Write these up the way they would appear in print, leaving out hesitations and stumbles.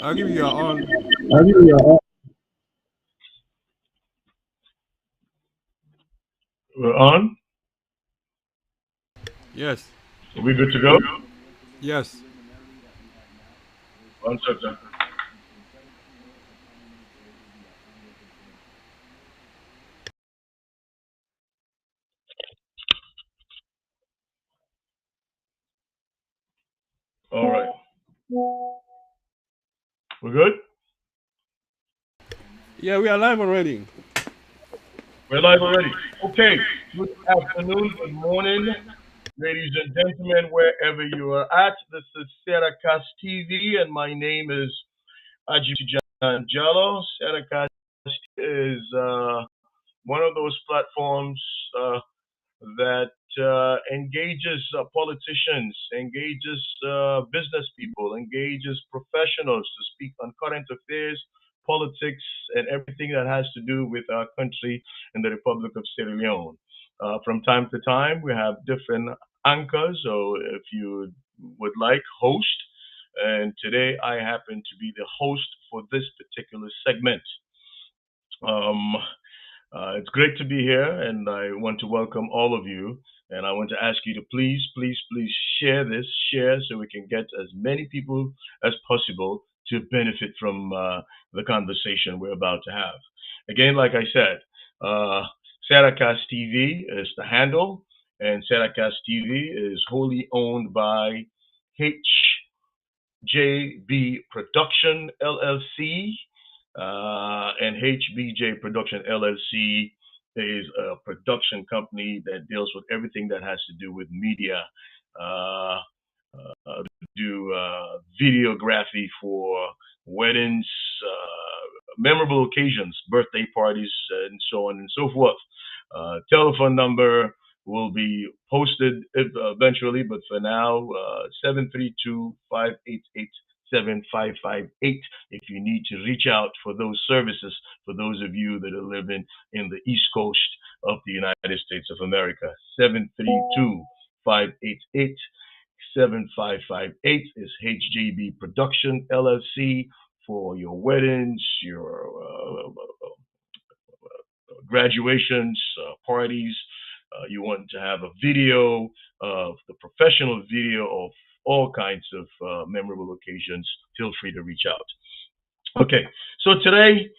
I'll give you your on. We're on. Yes. Are we good to go? Yes. One second. All right. We're good? Yeah, we are live already. We're live already. Okay. Good afternoon, good morning, ladies and gentlemen, wherever you are at. This is Sierra TV, and my name is Tejan-Jalloh. Sierra is one of those platforms uh, that engages politicians, engages business people, engages professionals to speak on current affairs, politics, and everything that has to do with our country and the Republic of Sierra Leone. From time to time, we have different anchors, so if you would like, host. And today I happen to be the host for this particular segment. Um, it's great to be here, and I want to welcome all of you. And I want to ask you to please, please, please share this, share so we can get as many people as possible to benefit from the conversation we're about to have. Again, like I said, uh, Saracast TV is the handle, and Saracast TV is wholly owned by HJB Production LLC, and HBJ Production LLC is a production company that deals with everything that has to do with media. Uh, do videography for weddings, memorable occasions, birthday parties, and so on and so forth. Telephone number will be posted eventually, but for now, 732-588-7558 if you need to reach out for those services for those of you that are living in the East Coast of the United States of America. 732-588-7558 is HJB Production LLC for your weddings, your graduations, parties. You want to have a video of the professional video of all kinds of memorable occasions, feel free to reach out. Okay, so today,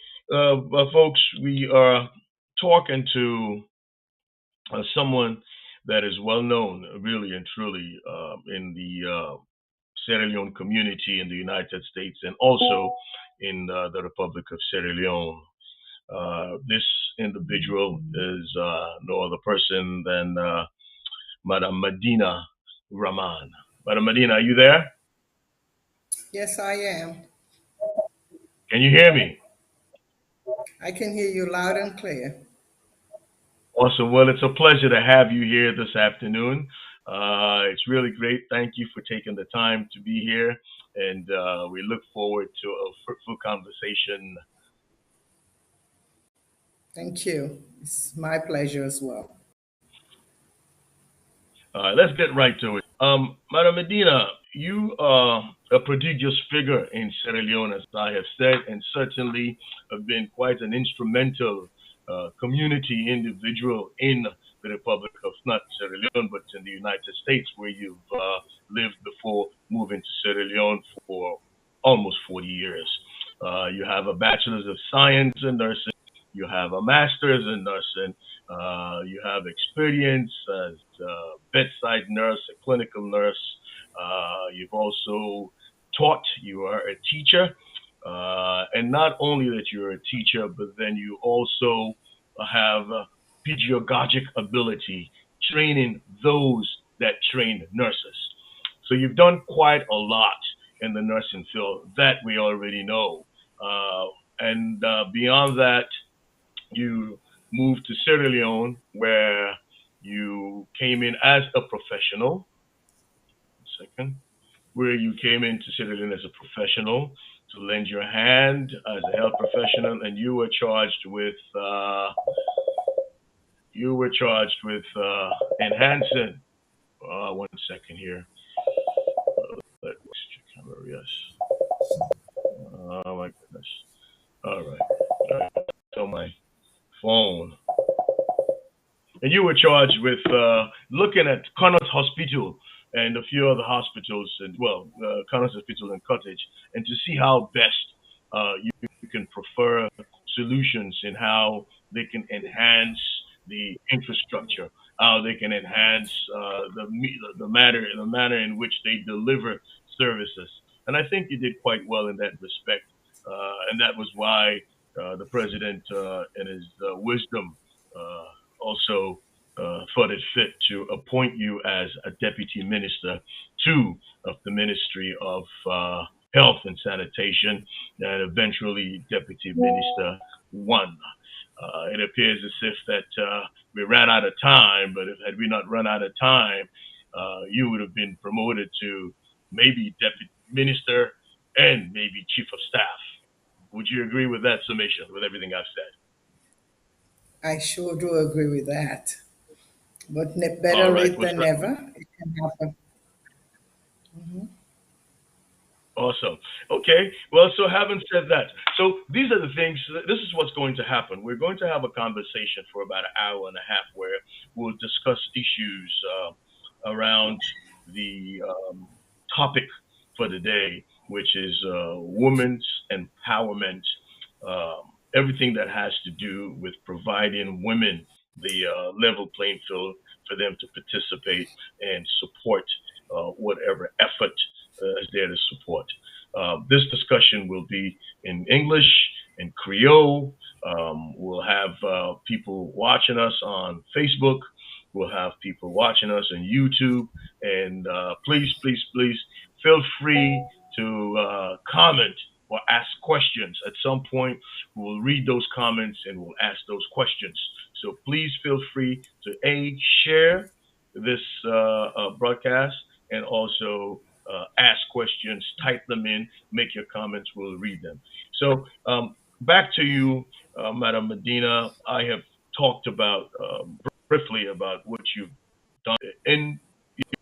folks, we are talking to someone that is well known, really and truly, in the Sierra Leone community in the United States and also in the Republic of Sierra Leone. This individual is no other person than Madam Madina Rahman. Madam Madina, are you there? Yes, I am. Can you hear me? I can hear you loud and clear. Awesome. Well, it's a pleasure to have you here this afternoon. It's really great. Thank you for taking the time to be here, and we look forward to a fruitful conversation. Thank you. It's my pleasure as well. Let's get right to it. Madam Medina, you are a prodigious figure in Sierra Leone, as I have said, and certainly have been quite an instrumental community individual in the Republic of not Sierra Leone, but in the United States, where you've lived before moving to Sierra Leone for almost 40 years. You have a bachelor's of science in nursing. You have a master's in nursing. You have experience as a bedside nurse, a clinical nurse. You've also taught. You are a teacher. And not only that you're a teacher, but then you also have pedagogic ability, training those that train nurses. So you've done quite a lot in the nursing field that we already know. And beyond that, you moved to Sierra Leone, where you came in as a professional. Second, where you came into Sierra Leone as a professional to lend your hand as a health professional, and you were charged with enhancing. One second here. Yes. All right. All right. On my phone. And you were charged with looking at Connors Hospital and a few other hospitals, and well, Connors Hospital and Cottage, and to see how best you can prefer solutions in how they can enhance the infrastructure, how they can enhance the manner in which they deliver services. And I think you did quite well in that respect, and that was why the president, in his wisdom, uh, also thought it fit to appoint you as a deputy minister two of the Ministry of Health and Sanitation, and eventually deputy minister one. It appears as if that we ran out of time, but if had we not run out of time, you would have been promoted to maybe deputy minister and maybe chief of staff. Would you agree with that summation, with everything I've said? I sure do agree with that. But All better right. late What's than that? never. It can happen. Awesome. Okay. Well, so having said that, so these are the things, this is what's going to happen. We're going to have a conversation for about an hour and a half where we'll discuss issues around the topic for the day, which is women's empowerment, everything that has to do with providing women the level playing field for them to participate and support whatever effort is there to support. This discussion will be in English, in Creole. We'll have people watching us on Facebook. We'll have people watching us on YouTube. And please, please, please feel free to comment or ask questions. At some point, we'll read those comments and we'll ask those questions. So please feel free to share this broadcast and also ask questions, type them in, make your comments, we'll read them. So back to you, Madam Medina. I have talked about briefly about what you've done in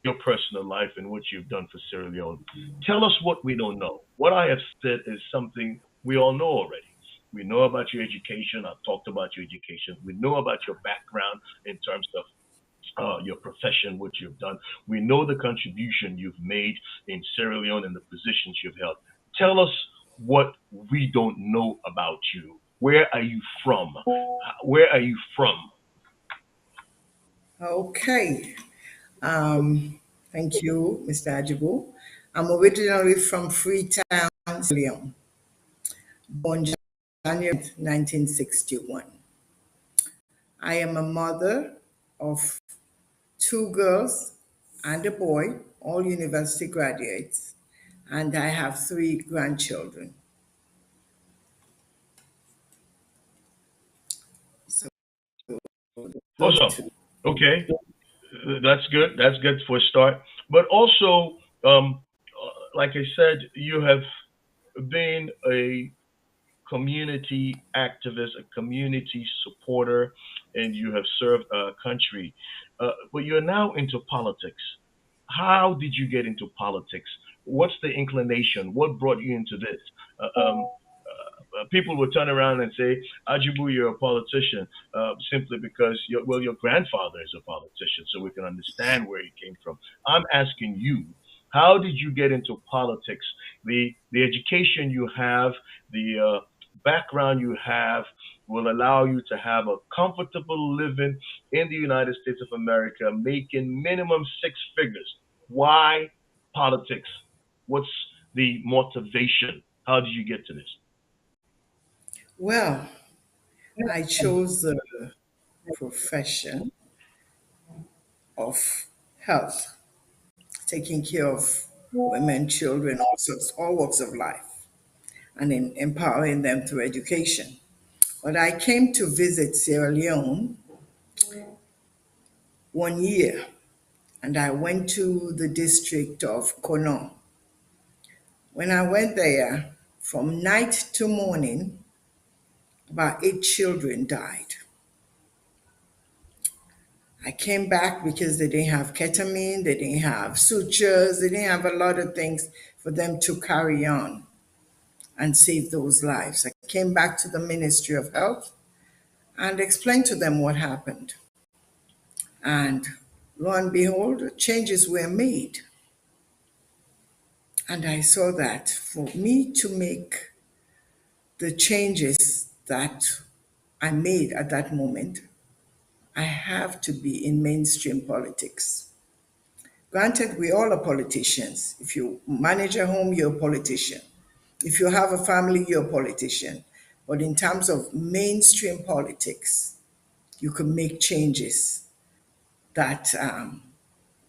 your personal life and what you've done for Sierra Leone. Tell us what we don't know. What I have said is something we all know already. We know about your education. I've talked about your education. We know about your background in terms of your profession, what you've done. We know the contribution you've made in Sierra Leone and the positions you've held. Tell us what we don't know about you. Where are you from? Where are you from? Okay. Thank you, Mr. Ajibu. I'm originally from Freetown, Sierra Leone, born January 1961. I am a mother of two girls and a boy, all university graduates, and I have three grandchildren. So those Awesome. two. Okay, that's good. That's good for a start. But also, like I said, you have been a community activist, a community supporter, and you have served our country. But you're now into politics. How did you get into politics? What's the inclination? What brought you into this? People will turn around and say, Ajibu, you're a politician, simply because your grandfather is a politician, so we can understand where he came from. I'm asking you, how did you get into politics? The education you have, the background you have, will allow you to have a comfortable living in the United States of America, making minimum six figures. Why politics? What's the motivation? How did you get to this? Well, I chose the profession of health, taking care of women, children, all sorts, all walks of life, and in empowering them through education. But I came to visit Sierra Leone one year, and I went to the district of Kono. When I went there, from night to morning, about 8 children died. I came back because they didn't have ketamine, they didn't have sutures, they didn't have a lot of things for them to carry on and save those lives. I came back to the Ministry of Health and explained to them what happened. And lo and behold, changes were made. And I saw that for me to make the changes that I made at that moment, I have to be in mainstream politics. Granted, we all are politicians. If you manage a home, you're a politician. If you have a family, you're a politician. But in terms of mainstream politics, you can make changes that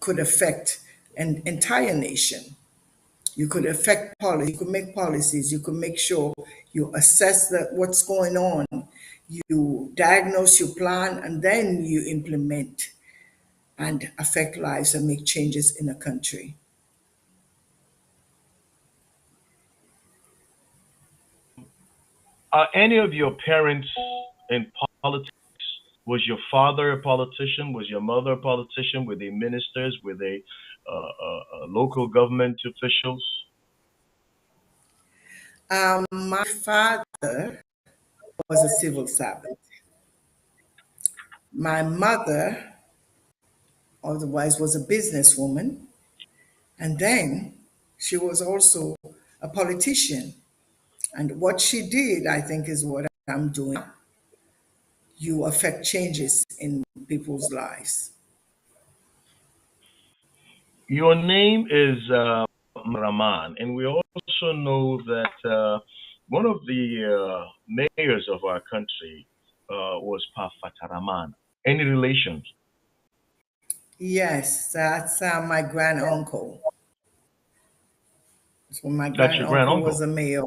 could affect an entire nation. You could affect policy, you could make policies, you could make sure you assess what's going on, you diagnose, you plan, and then you implement and affect lives and make changes in a country. Are any of your parents in politics? Was your father a politician? Was your mother a politician? Were they ministers? Were they local government officials? My father was a civil servant. My mother, otherwise, was a businesswoman. And then she was also a politician. And what she did, I think, is what I'm doing. You affect changes in people's lives. Your name is Rahman, and we also know that one of the mayors of our country was Pa Rahman. Any relations? Yes, that's my granduncle. So my That's your granduncle was granduncle. a mayor.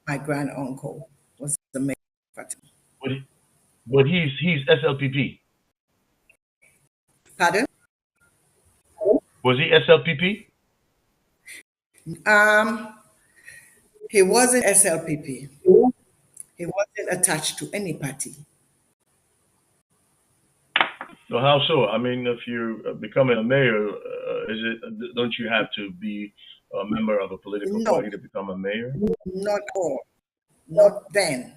My granduncle was the mayor. But, but he's SLPP. Pardon? Was he SLPP? He wasn't SLPP. He wasn't attached to any party. No, how so? I mean, if you become a mayor, don't you have to be a member of a political No, party to become a mayor? not all. Not then.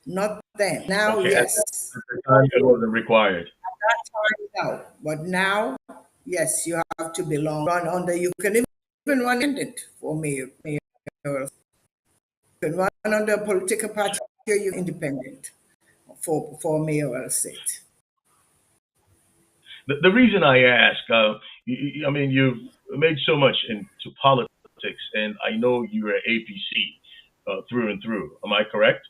Not then. Now, Okay, yes. at the time it wasn't required. That time, no. But now, yes, you have to belong. Run under. You can even run independent for mayor. You can run under a political party. Or you're independent for mayoral seat. The reason I ask, I mean, you've made so much into politics, and I know you're an APC through and through. Am I correct?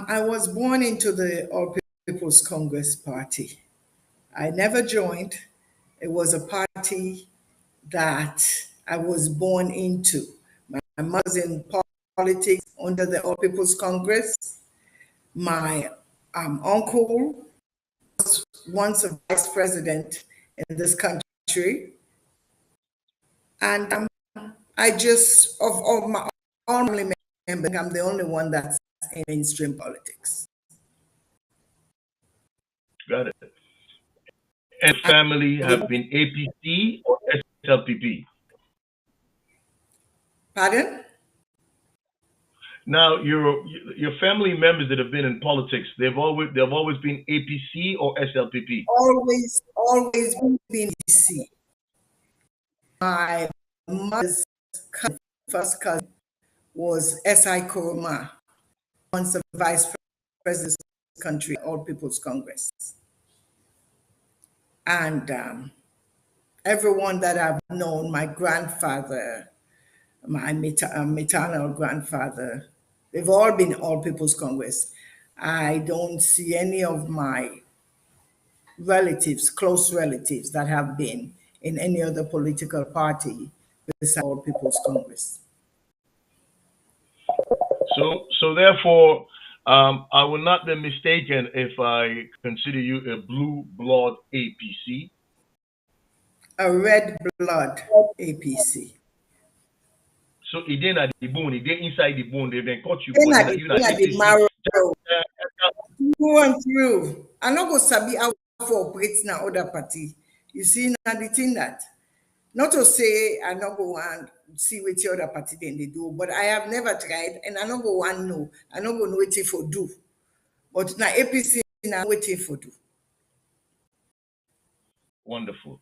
I was born into the All People's Congress Party. I never joined. It was a party that I was born into. My mother's in politics under the All People's Congress. My uncle was once a vice president in this country. And I just, of all my family members, I'm the only one that's in mainstream politics. Got it. And family have been APC or SLPP? Pardon? Now, your family members that have been in politics, they've always been APC or SLPP. Always been DC. My mother's first cousin was S.I. Kuruma, once the vice president of the country, All People's Congress. And everyone that I've known, my grandfather, my maternal grandfather, they've all been All People's Congress. I don't see any of my relatives, close relatives, that have been in any other political party besides All People's Congress. So therefore, I will not be mistaken if I consider you a blue blood APC. A red blood APC. So it didn't at the bone, it didn't inside the bone, they then cut you. Then But I you not the APC. marrow through and through. I not go sabi how for operate na other party. You see, now the thing that not to say I not go and see what the other party then they do. But I have never tried, and I don't go one no. I don't go know waiting for do. But now APC now waiting for do. Wonderful.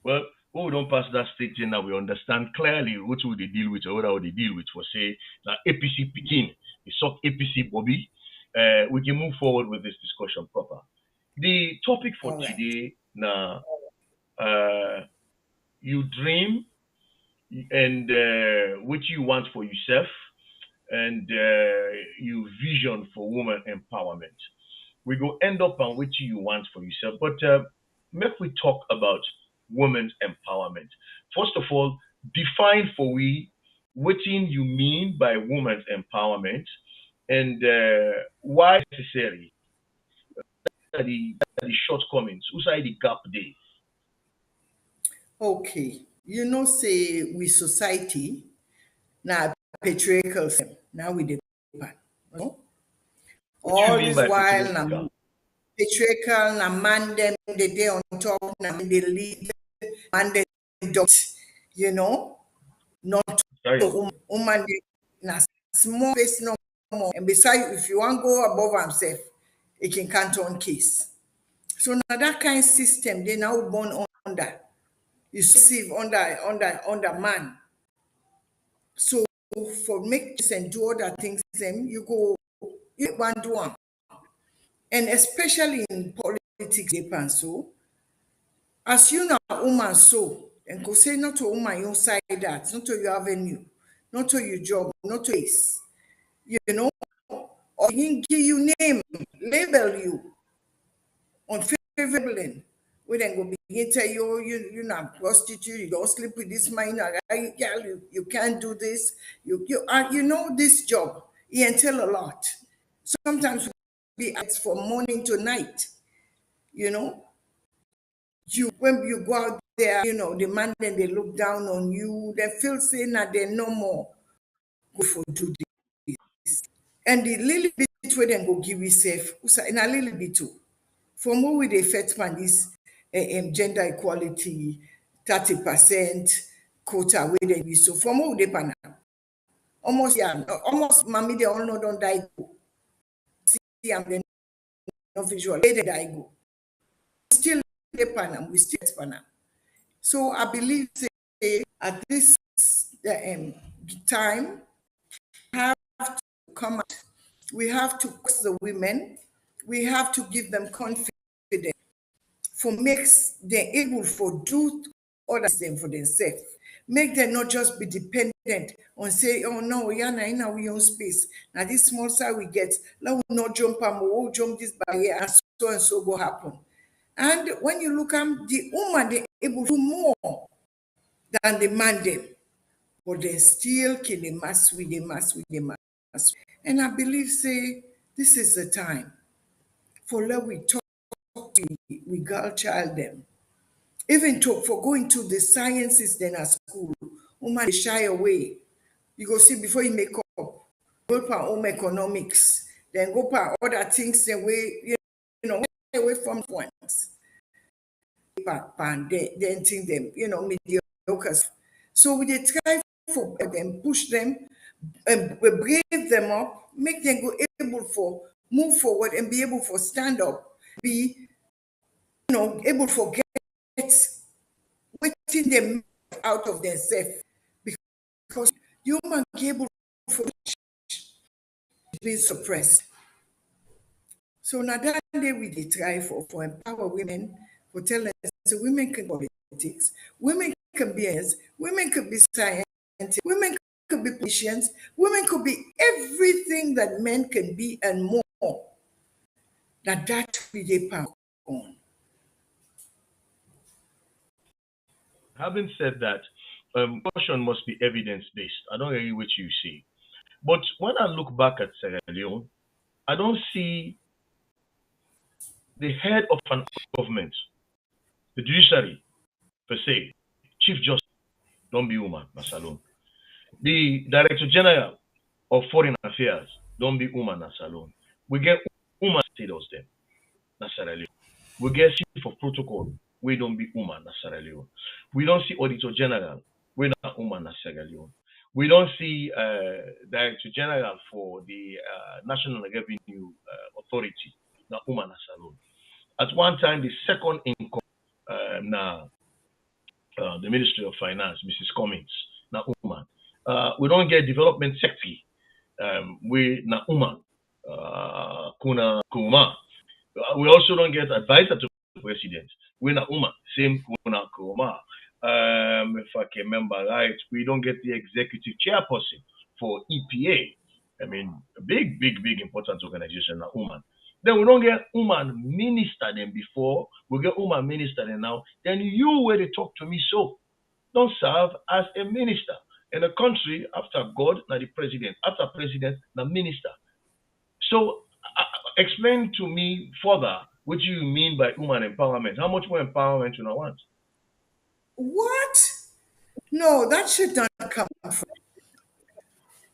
Well, when we don't pass that stage in now, we understand clearly what will they deal with or what they deal with. For say, now APC Pekin, the suck APC Bobby. We can move forward with this discussion proper. The topic for All right. today now, you dream and what you want for yourself and you vision for woman empowerment. We go end up on what you want for yourself. But make we talk about women's empowerment. First of all, define for we what you mean by women's empowerment and why necessary. The shortcomings, who's the gap there? Okay. You know, say we society now patriarchal system. Now we the no? What you All mean this by while patriarchal? now patriarchal na man them they day on top now they lead man them don't, you know, not to Sorry. woman they na small face no more. And besides, if you want go above himself, it can count on case. So now that kind of system they now born under. You receive under man. So for make this and do other things, then you go you want do one. And especially in politics, they so as you know, woman so and go say not to woman you side that, not to your avenue, not to your job, not to ace, you know, or he give you name, label you unfavorable. We then go begin tell you, oh, you're not prostitute, you don't sleep with this man, you can't do this, you know this job, he entail a lot. Sometimes we be asked from morning to night, you know. You when you go out there, you know, the man then they look down on you, they feel saying that they're no more go for do this. And the little bit where they go give yourself, in a little bit too. From what we dey first man this gender equality, 30% quota where they be so from what we dey pan almost yeah, almost mommy they all know don't die go. See I'm the no visual they die go. Still dey pan we still pan. So I believe say at this time we have to come out, we have to push the women, we have to give them confidence for makes them able for do other things for themselves. Make them not just be dependent on say, oh no, yeah, now in our own space. Now this small side we get, let we not jump and we'll jump this barrier and so go happen. And when you look at the woman, they able to do more than the man them, but they still kill the mass with the mass with the mass. And I believe say this is the time for let we talk to we girl child them. Even to for going to the sciences then at school, woman they shy away. You go see before you make up, go for home economics, then go for other things the way you know away from ones. And then think them, you know, mediocre. So we dey try for them, push them, and we brave them up, make them go able for move forward and be able for stand up, be able for get waiting them out of themselves because human able for being suppressed. So now that day we dey try for empower women, for tell us so women can be politics, women can be as women could be scientists, women could be politicians, women could be everything that men can be and more. That we dey power on. Having said that, caution must be evidence based. I don't agree with you see. But when I look back at Sierra Leone, I don't see the head of an government, the judiciary per se, chief justice, don't be woman, na salon. The director general of foreign affairs, don't be woman, na salon. We get woman status then, na Sierra Leone. We get chief of protocol, we don't be woman, na Sierra Leone. We don't see auditor general, We're not woman in Sierra Leone. We don't see Director General for the National Revenue Authority, not woman alone. At one time, the second in now the Ministry of Finance, Mrs. Cummings, na woman. We don't get development secretary. We na woman, Kuna Kuma. We also don't get advisor to the president. We na woman, same Kuna Kuma. If I can remember right, we don't get the executive chairperson for EPA. I mean, a big, big, big important organization, na woman. Then we don't get woman minister then before. We get woman minister then now. Then you where they talk to me so don't serve as a minister. In a country, after God, now the president. After president, the minister. So explain to me further what you mean by woman empowerment. How much more empowerment you want? What? No, that should not come from.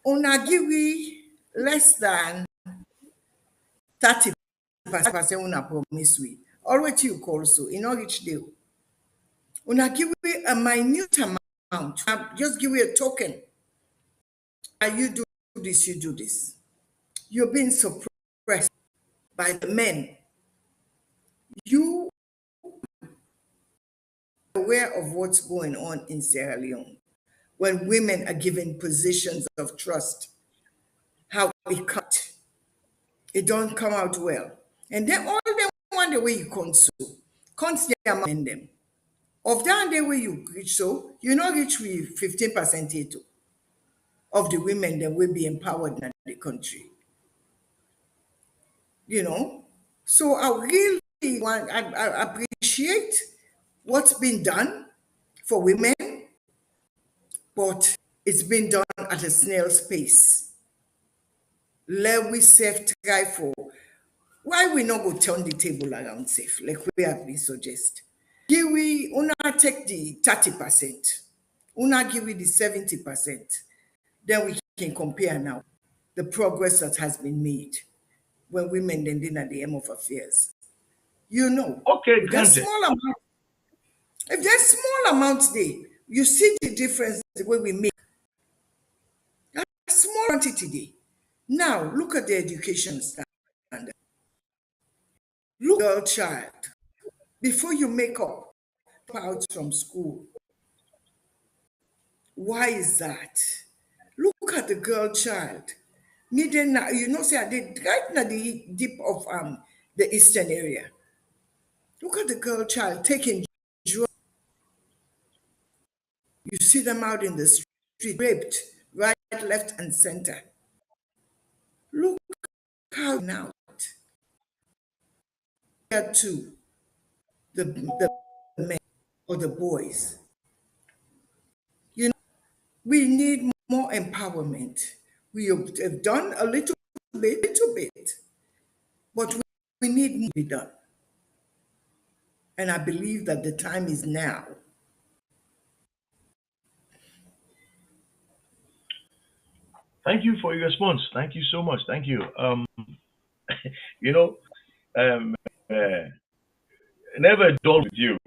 Unagiwi less than 30% una promise we. Already you call so, in all each day. Unagiwi a minute amount. Just give you a token. You do this, you do this. You're being suppressed by the men. You are aware of what's going on in Sierra Leone when women are given positions of trust, how it cut. It don't come out well. And then all them want the way you console. Constantly amend them. Of that day way you reach so, you not reach with 15% of the women that will be empowered in the country. You know? So I really want, I appreciate what's been done for women, but it's been done at a snail's pace. Let we safe try for why we not go turn the table around safe, like we have been suggest. Give we una take the 30%, una give we the 70%. Then we can compare now the progress that has been made when women then at the aim of affairs. You know, Okay, if there's granted. small amount, if there's small amounts there, you see the difference the way we make. That's small quantity there. Now look at the education standard. Look at your child before you make up out from school. Why is that? Look at the girl child. Needing, you know, say they right now the deep of the eastern area. Look at the girl child taking drugs. You see them out in the street, raped, right, left, and center. Look how now to the men or the boys. You know, we need more empowerment. We have done a little bit, but we need more to be done. And I believe that the time is now. Thank you for your response. Thank you so much. Thank you. You know, um, uh, never dull with you.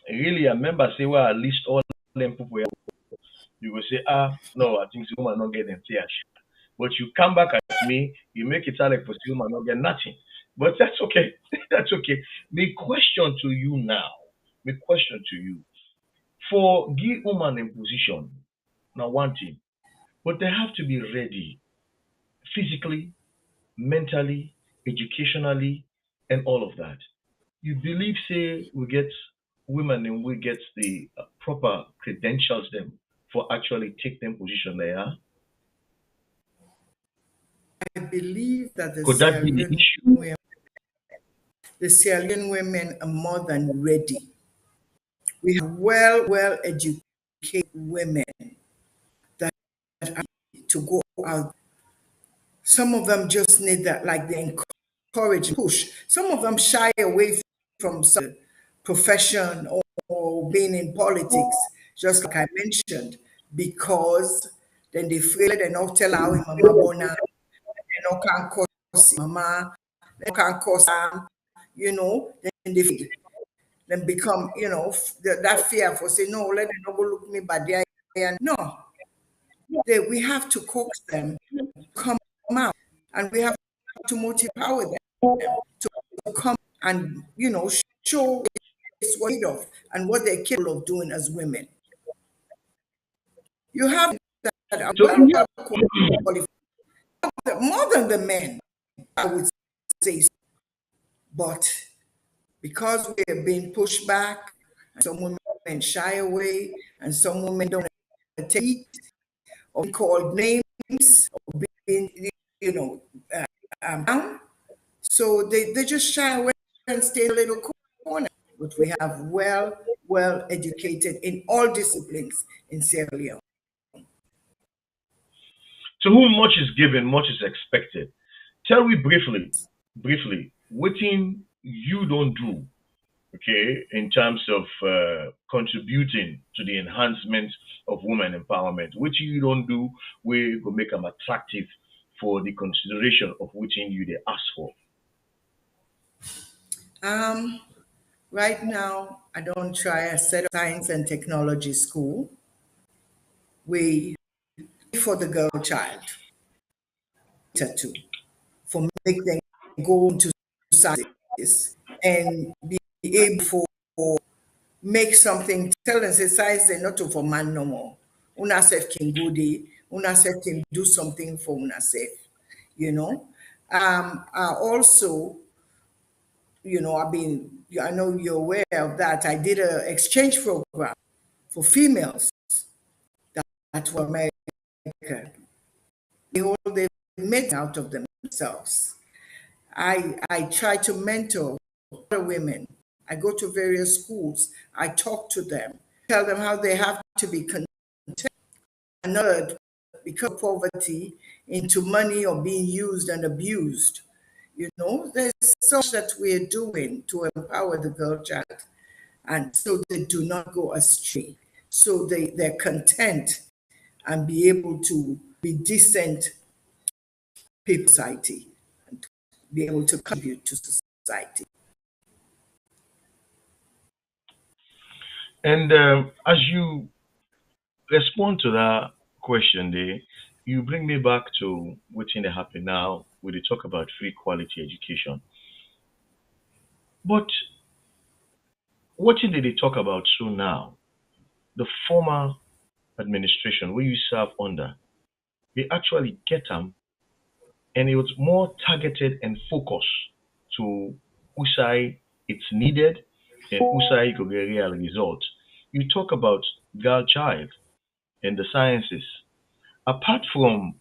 Really, I remember say well, at least all them people you will say, no, I think woman not getting tears. But you come back at me, you make it sound like for woman not get nothing. But that's okay. That's okay. My question to you now. My question to you. For give woman in position, now one thing, but they have to be ready physically, mentally, educationally, and all of that. You believe, say, we get women and we get the proper credentials them for actually take them position there? I believe that Could that be the issue? The Sierra Leone women are more than ready. We have well educated women that are to go out. Some of them just need that, like the encourage push. Some of them shy away from some profession or being in politics, just like I mentioned, because then they feel they not tell how mama bona, they no can cause mama, they can cause you know, then they then become, you know, that fear for say no, let them not go look me bad there. and no, we have to coax them come out, and we have to motivate them to come and show what they're of and what they're capable of doing as women. You have that are So, well qualified, more than the men, I would say, but because we are being pushed back, and some women shy away, and some women don't take or be called names or being, down. So they just shy away and stay in a little corner. But we have well educated in all disciplines in Sierra Leone. to whom much is given, much is expected. Tell me briefly, what thing you don't do, okay, in terms of contributing to the enhancement of women empowerment, which you don't do, we go make them attractive for the consideration of which you they ask for. Um, right now, I don't try a set of science and technology school. We for the girl child to for make them go into sciences and be able to make something tell them say science they not for man no more. Una self can go there, una self can do something for una self, you know. I also, I know you're aware of that. I did an exchange program for females that were American. They made out of themselves. I try to mentor other women. I go to various schools. I talk to them, tell them how they have to be content and not because of poverty into money or being used and abused. There's so much that we're doing to empower the girl child, and so they do not go astray. So they're content and be able to be decent people society and be able to contribute to society. And as you respond to that question there, you bring me back to what's in the happen now when they talk about free quality education. But what did they talk about so now? The former administration where you serve under, they actually get them and it was more targeted and focused to whose side it's needed and whose side you could get real results. You talk about girl child and the sciences. Apart from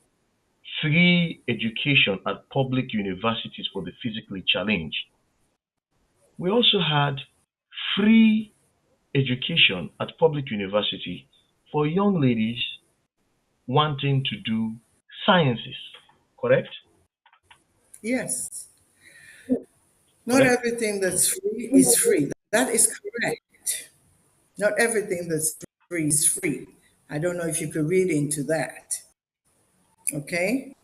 free education at public universities for the physically challenged, we also had free education at public university for young ladies wanting to do sciences. Correct? Yes. Not Correct? everything that's free is free. That is correct. Not everything that's free is free. I don't know if you could read into that. Okay?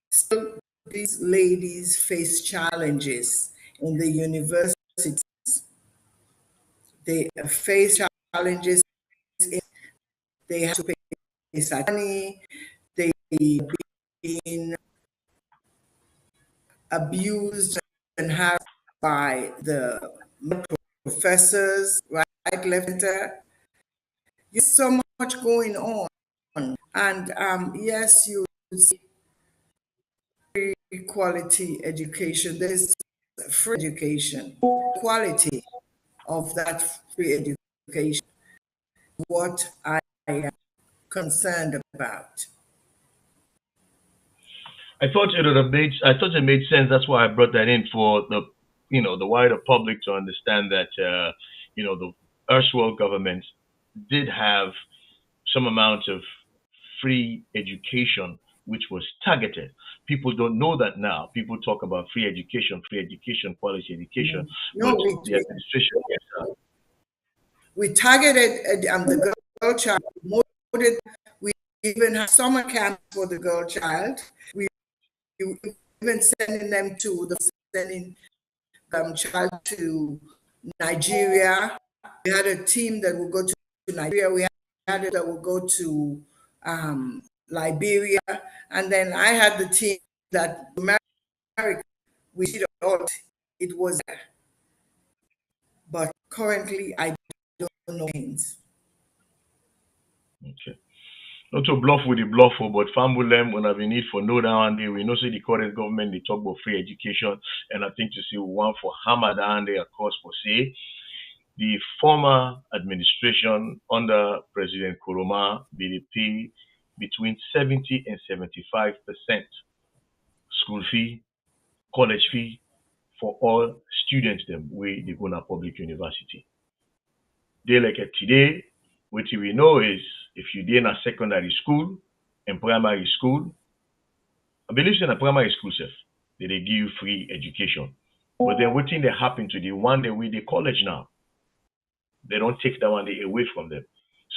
Still, these ladies face challenges in the universities. They face challenges. They have to pay money. They being abused and harassed by the professors, right, left, center. There's so much going on. And yes, you see free quality education. There's free education. Quality of that free education, what I am concerned about. I thought it made sense. That's why I brought that in for the wider public to understand that the erstwhile government did have some amount of free education which was targeted. People don't know that now. People talk about free education, quality education, No, but the administration. we targeted the girl child. We even have summer camps for the girl child. We even sending them to sending child to Nigeria. We had a team that would go to Nigeria. We had it that would go to Liberia, and then I had the team that America. We did all. It was there, but currently I don't know names. Okay. Not to bluff with the bluffer, but Fambulem, when I've been need for no down day, we know say the current government they talk about free education, and I think to see one for Hamadan day, of course, for say the former administration under President Kuruma, they pay between 70 and 75% school fee, college fee for all students them way they go to public university. They like it today, what we know is if you did in a secondary school and primary school, I believe in a primary school self, they give you free education. But then what thing they happen to the one day with the college now, they don't take that one day away from them.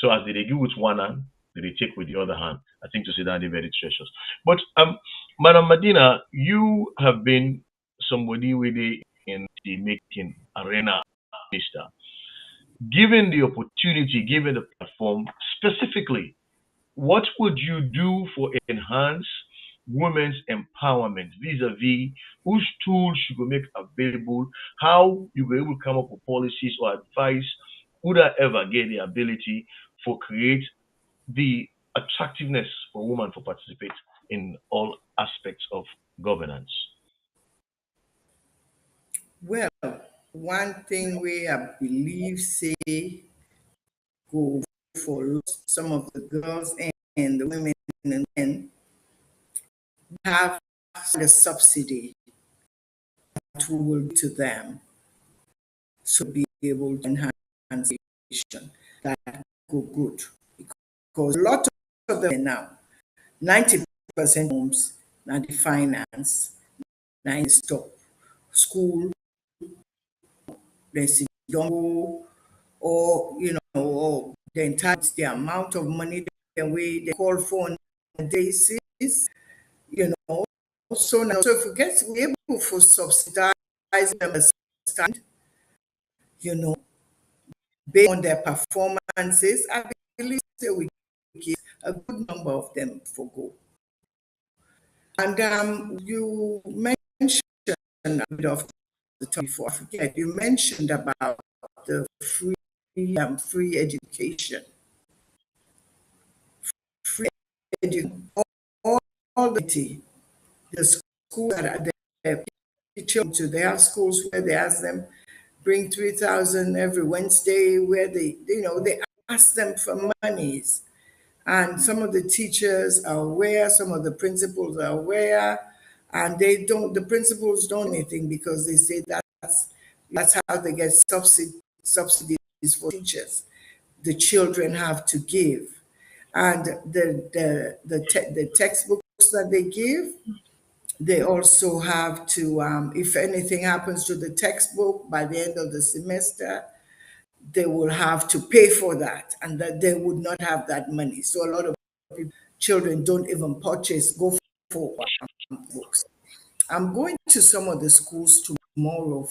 So as they give with one hand, they take with the other hand. I think to say that they're very treacherous. But Madam Madina, you have been somebody with the in the making arena minister. Given the opportunity, given the platform, specifically, what would you do for enhance women's empowerment vis-a-vis whose tools you could make available, how you were able to come up with policies or advice, would I ever get the ability for create the attractiveness for women to participate in all aspects of governance? Well, one thing we I believe say go for some of the girls and the women and men have the subsidy that will give to them so be able to enhance education that go good. Because a lot of them now, 90% homes now the finance, now stop school, they see don't go, or or the entire the amount of money the way they call for on a basis, you know. So now, so if we get we able to subsidize them, stand, you know, based on their performances, I believe say we get a good number of them for go. And you mentioned a bit of the time before I forget, you mentioned about the free education. Free education, all the schools that are there, children to their schools where they ask them bring 3,000 every Wednesday, where they ask them for monies, and some of the teachers are aware, some of the principals are aware, and the principals don't do anything because they say that's how they get subsidies for teachers. The children have to give, and the textbooks that they give, they also have to, if anything happens to the textbook by the end of the semester, they will have to pay for that, and that they would not have that money. So a lot of children don't even go for books. I'm going to some of the schools tomorrow,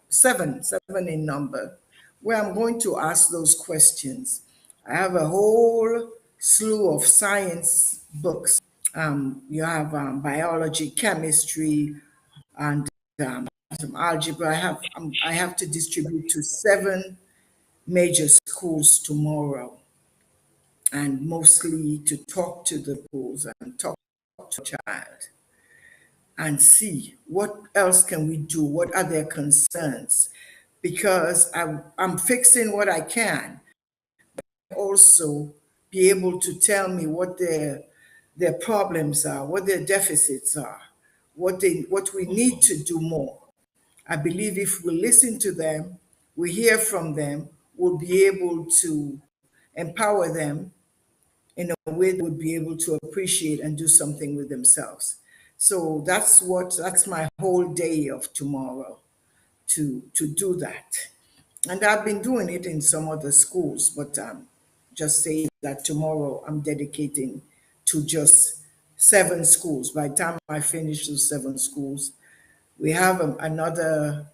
seven in number, where I'm going to ask those questions. I have a whole slew of science books. You have biology, chemistry, and some algebra. I have to distribute to 7 major schools tomorrow, and mostly to talk to the schools and talk to the child and see what else can we do, what are their concerns, because I'm fixing what I can, also be able to tell me what their problems are, what their deficits are, what we need to do more. I believe if we listen to them, we hear from them, we'll be able to empower them in a way that would be able to appreciate and do something with themselves. So that's my whole day of tomorrow, to do that. And I've been doing it in some other schools, but just say that tomorrow I'm dedicating to just 7 schools. By the time I finish those 7 schools, we have another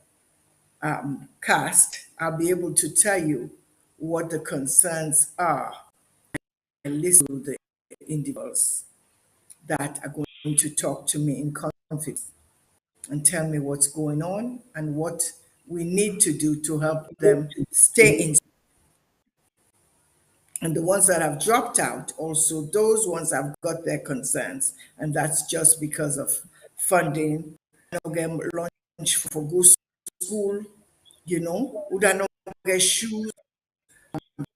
cast. I'll be able to tell you what the concerns are listen to the individuals that are going to talk to me in confidence and tell me what's going on and what we need to do to help them stay in. And the ones that have dropped out, also, those ones have got their concerns, and that's just because of funding. Get lunch for go school, would I not get shoes?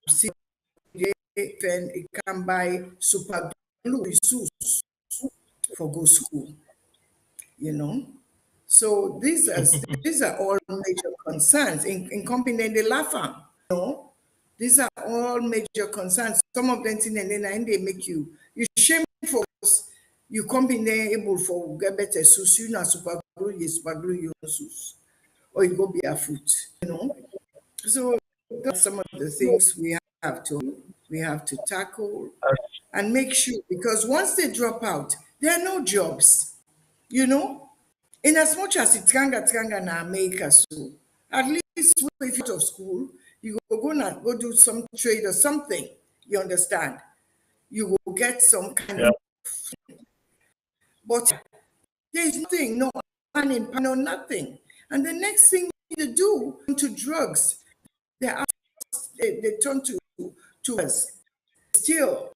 See, it can buy super glue for go school, you know. So these are all major concerns. In company they laugh at, these are all major concerns. Some of them things and then they make you shame for us. You company able for get better sus, you na super glue you sus. Or you go be a foot, So that's some of the things we have to tackle and make sure, because once they drop out, there are no jobs, you know. In as much as it's tranga na America, so at least if you're out of school, you go do some trade or something. You understand? You will get some kind Yeah. of, but there's nothing, no unemployment, no nothing. And the next thing you do to drugs, they they turn to us still,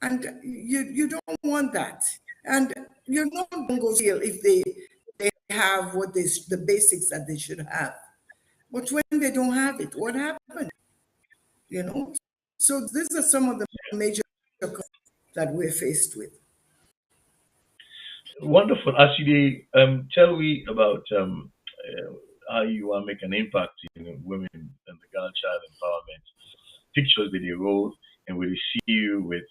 and you don't want that, and you're not going to go steal if they have the basics that they should have. But when they don't have it, what happened? So these are some of the major concerns that we're faced with. Wonderful. As you tell me about how you want to make an impact in women and the girl child empowerment, pictures that they roll, and we see you with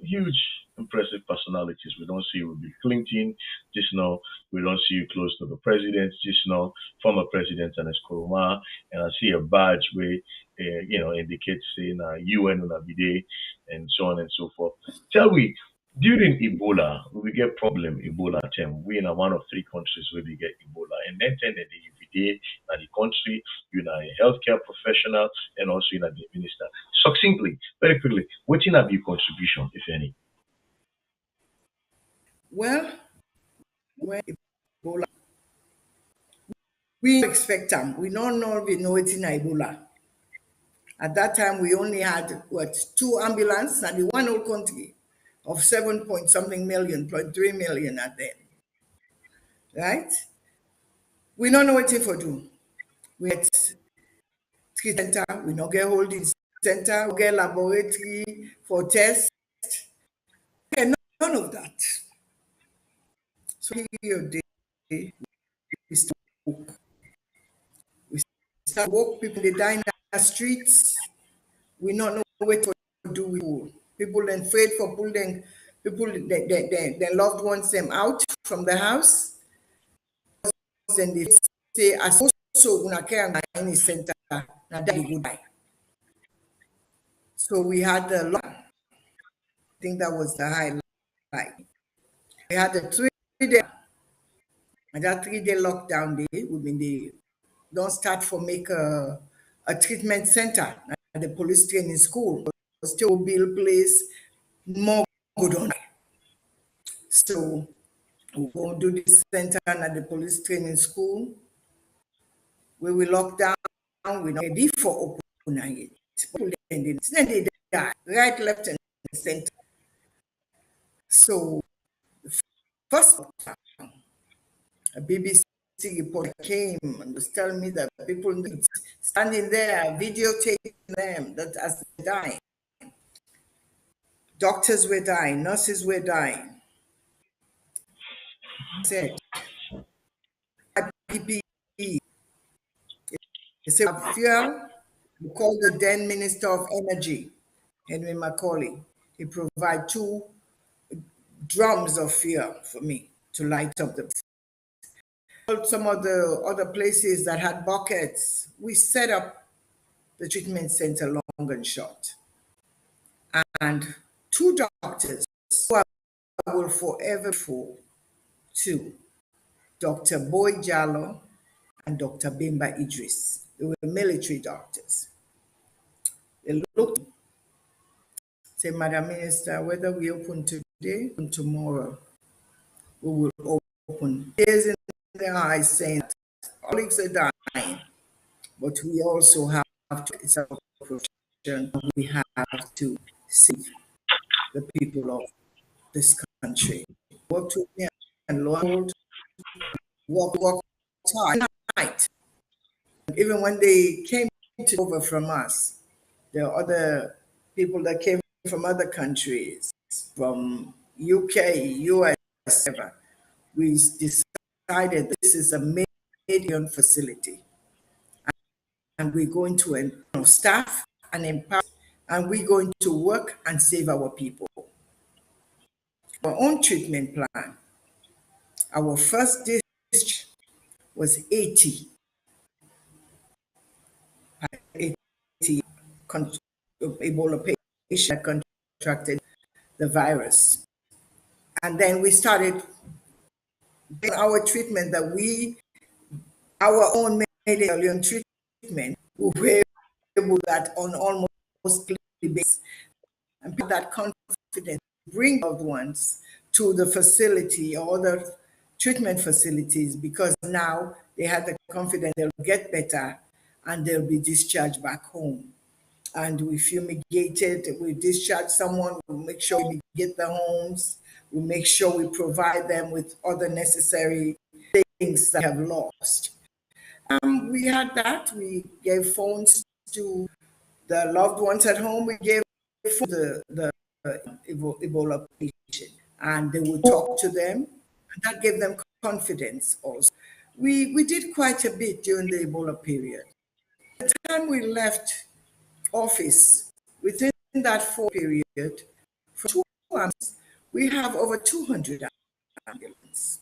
huge, impressive personalities. We don't see you with Bill Clinton, just now. We don't see you close to the president, just now. Former president and his Kuruma, and I see a badge where indicates saying UN on a day, and so on and so forth. Tell me. During Ebola, we get problem Ebola term. We in one of three countries where we get Ebola. And then the every day in the country, you know, a healthcare professional and also in the minister. Succinctly, very quickly, what's in your contribution, if any? Well, when Ebola, we expect them. We don't know we know it's in Ebola. At that time, we only had two ambulances and the one whole country of 7 point something million, 0.3 million at then, right? We don't know what for do. We at treatment center, we don't get holding center, we get laboratory for tests, and none of that. So here we start walk. We start walk, people they die in the streets. We not know what to do with people. People then afraid for pulling people, their loved ones them out from the house. Then they say, as also una care in the center, now they go die. So we had a lot. I think that was the highlight. We had a 3 day, and that 3 day lockdown day, we mean they don't start for make a treatment center at the police training school. Still build place, more good on. So we go do this center at the police training school. We will lock down, we not ready for open it. Then they die, right, left, and center. So first a BBC reporter came and was telling me that people standing there videotaping them that as they dying. Doctors were dying, nurses were dying. I said, PPE. They said, fuel. We called the then Minister of Energy, Henry Macaulay. He provided 2 drums of fuel for me to light up the. Some of the other places that had buckets, we set up the treatment center long and short. And 2 doctors who I will forever for, 2, Dr. Jalloh and Dr. Bimba Idris. They were military doctors. They looked, say, Madam Minister, whether we open today or tomorrow, we will open. Tears in their eyes saying that colleagues are dying, but we also have to, it's our profession, we have to save the people of this country. Work with me and Lord, work hard night. Even when they came to over from us, there are other people that came from other countries, from UK, US, whatever. We decided this is a medium facility, and we're going to staff and empower, and we're going to work and save our people. Our own treatment plan, our first discharge was 80 Ebola patients that contracted the virus. And then we started our treatment our own medical treatment, we were able that on almost daily basis. And people that confidence bring loved ones to the facility or other treatment facilities, because now they have the confidence they'll get better and they'll be discharged back home. And we fumigated, we discharge someone, we make sure we get the homes, we make sure we provide them with other necessary things that have lost. We had that, we gave phones to the loved ones at home, we gave the Ebola patient, and they would talk to them, and that gave them confidence also. We did quite a bit during the Ebola period. By the time we left office, within that 4 period, for 2 months, we have over 200 ambulances.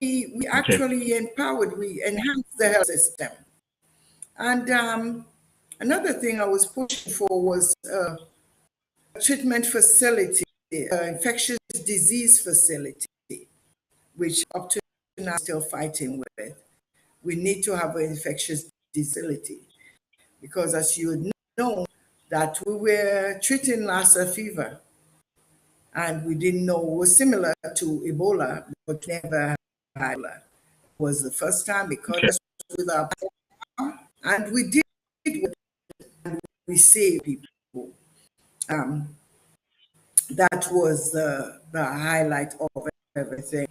We actually empowered, we enhanced the health system. And another thing I was pushing for was a treatment facility, infectious disease facility, which up to now still fighting with. We need to have an infectious disease facility, because as you know, that we were treating Lassa fever, and we didn't know it was similar to Ebola, but never had Ebola. It was the first time because us with our power, and we did it, and we saved people. That was the highlight of everything.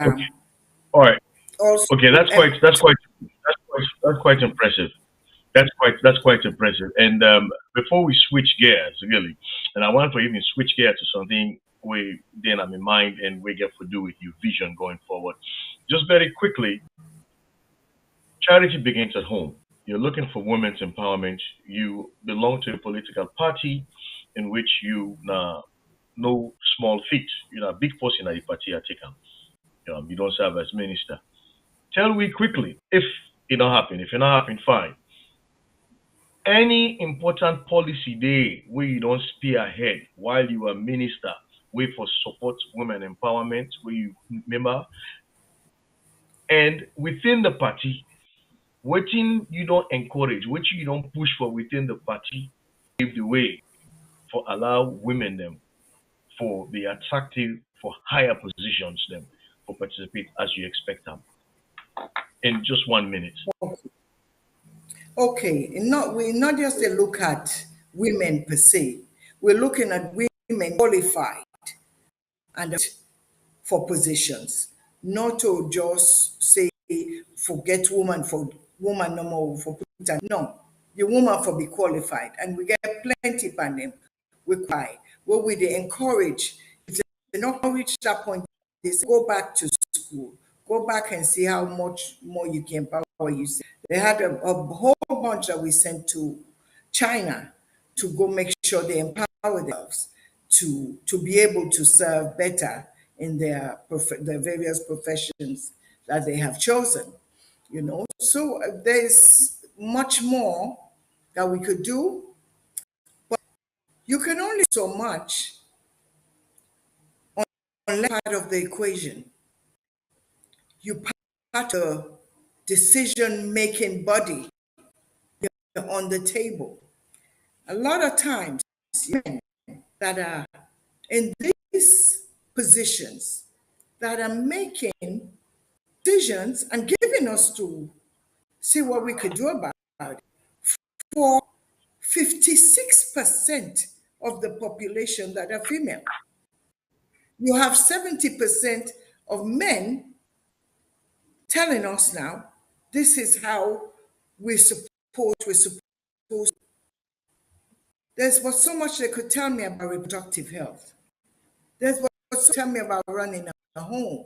Okay. All right. Also, Okay, that's quite impressive. That's quite impressive. And before we switch gears, really, and I want to even switch gears to something we then have in mind and we get to do with your vision going forward. Just very quickly, charity begins at home. You're looking for women's empowerment. You belong to a political party in which you no small feat. You know, a big person at the party I take on. You don't serve as minister. Tell me quickly if it don't happen. If it not happen, fine. Any important policy day where you don't spear ahead while you are minister, wait for support women empowerment, where you member, and within the party, waiting you don't encourage, which you don't push for within the party, pave the way for allow women them for be attractive for higher positions them for participate as you expect them. In just 1 minute. okay, we're not just a look at women per se. We're looking at women qualified and for positions, not to just say forget woman for woman no more for put no, the woman for be qualified, and we get plenty by them. We cry. What we they encourage, if they not reach that point, they say, go back to school, go back and see how much more you can empower you. They had a whole bunch that we sent to China to go make sure they empower themselves to be able to serve better in their various professions that they have chosen. So there's much more that we could do, but you can only do so much on that part of the equation. You part a decision-making body on the table. A lot of times men that are in these positions that are making decisions and giving us to see what we could do about it. For 56% of the population that are female, you have 70% of men telling us now this is how we're supposed. There's but so much they could tell me about reproductive health. There's but so tell me about running a home.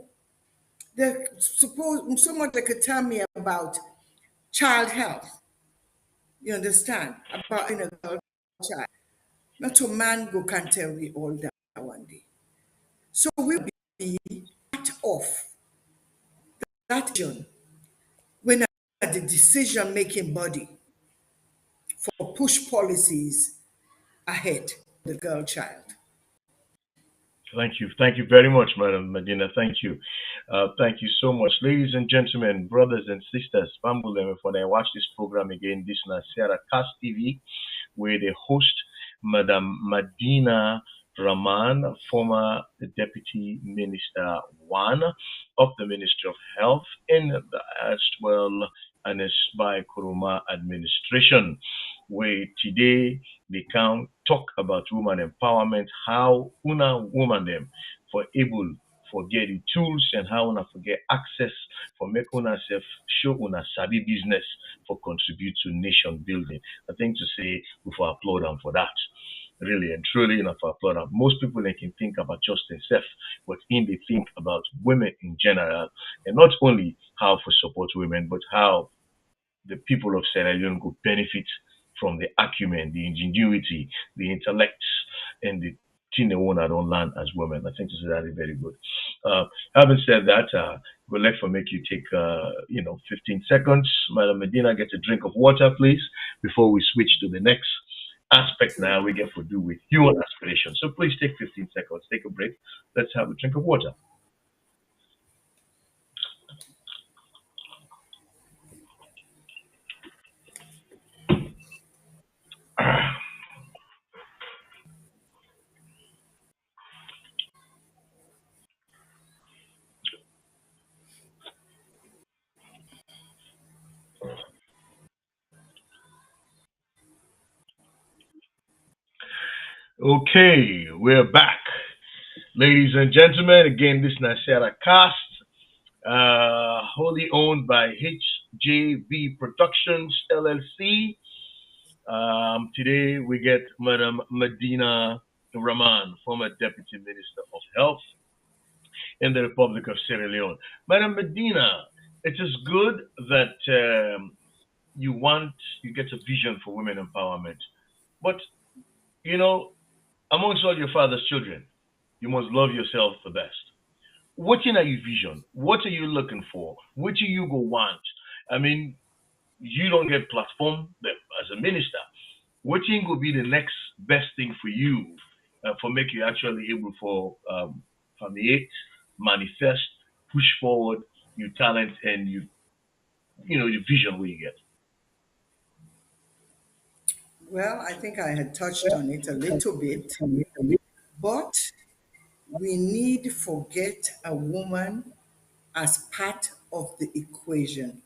There's so much they could tell me about child health. You understand? About in a girl child. Not a man go can tell we all that one day. So we'll be part of that vision when the decision making body for push policies ahead the girl child. Thank you. Thank you very much, Madam Medina. Thank you. Thank you so much. Ladies and gentlemen, brothers and sisters, Pambulem, when I watch this program again, this is Sierra Cast TV, where the host, Madam Madina Rahman, former Deputy Minister 1 of the Ministry of Health in the Astwell and by Kuruma administration, where today they can talk about women empowerment, how una woman them for able for get the tools and how una for get access for make una self show una sabi business for contribute to nation building. I think to say we for applaud them for that. Really and truly enough for applaud them. Most people they can think about just themselves, but in they think about women in general, and not only how to support women, but how the people of Sierra Leone could benefit from the acumen, the ingenuity, the intellects, and the thing they want to learn as women. I think this is really very good. Having said that, we'd like to make you take, 15 seconds. Madam Medina, get a drink of water, please, before we switch to the next aspect now we get to do with human aspirations. So please take 15 seconds, take a break. Let's have a drink of water. Okay, we're back. Ladies and gentlemen, again, this is Nasera Cast, wholly owned by HJV Productions LLC. Today we get Madam Madina Rahman, former Deputy Minister of Health in the Republic of Sierra Leone. Madam Medina, it is good that you get a vision for women empowerment. But, amongst all your father's children, you must love yourself the best. What are your vision? What are you looking for? What do you go want? I mean, you don't get platform as a minister. What think will be the next best thing for you for make you actually able for permeate, manifest, push forward your talent and your vision where you get. Well, I think I had touched on it a little bit, but we need to forget a woman as part of the equation.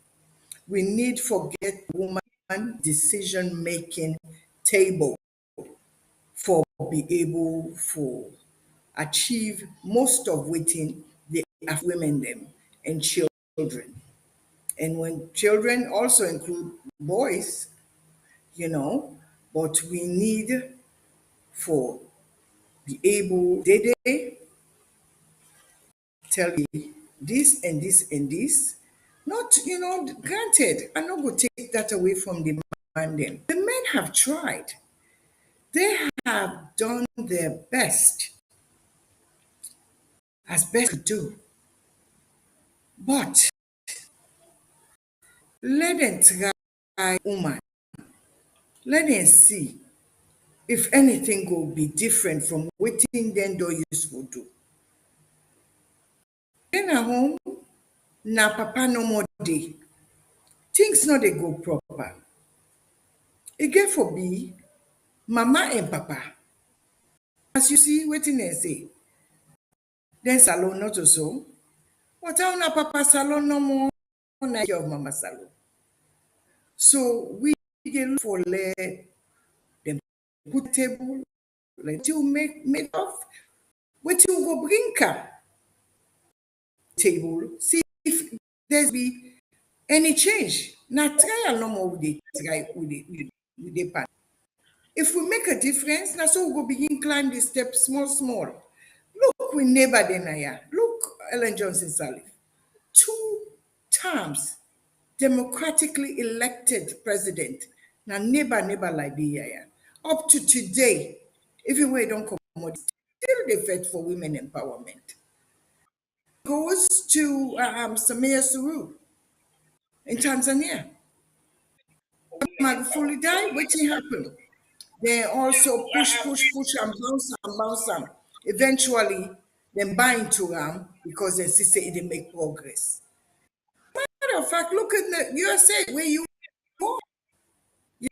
We need forget woman decision making table for be able for achieve most of within the women them and children. And when children also include boys, but we need for be able they tell you this and this and this. Not, granted, I'm not going to take that away from the man them. The men have tried. They have done their best, as best could do. But let them try woman. Let them see if anything will be different from waiting then do useful do. Then at home, na papa no more day. Things not they go proper. It get for be mama and papa. as you see, waiting and say, then salon not so. What on a papa salon no more like your mama salon. So we get for let them put table, let you make off, what you go bring ka table, see if there's be any change. Now try no more with the try with the pan. If we make a difference, now so we go begin climb the steps small, small. Look, we neighbor then. Look, Ellen Johnson Sirleaf. 2 terms democratically elected president. Now neighbor like the year. Up to today, even when don't come still they fight for women empowerment. Goes to Samia Suluhu in Tanzania. Magufuli died, waiting happen. They also push and bounce them. Eventually, then buy into them because they see say they make progress. Matter of fact, look at the USA where you go.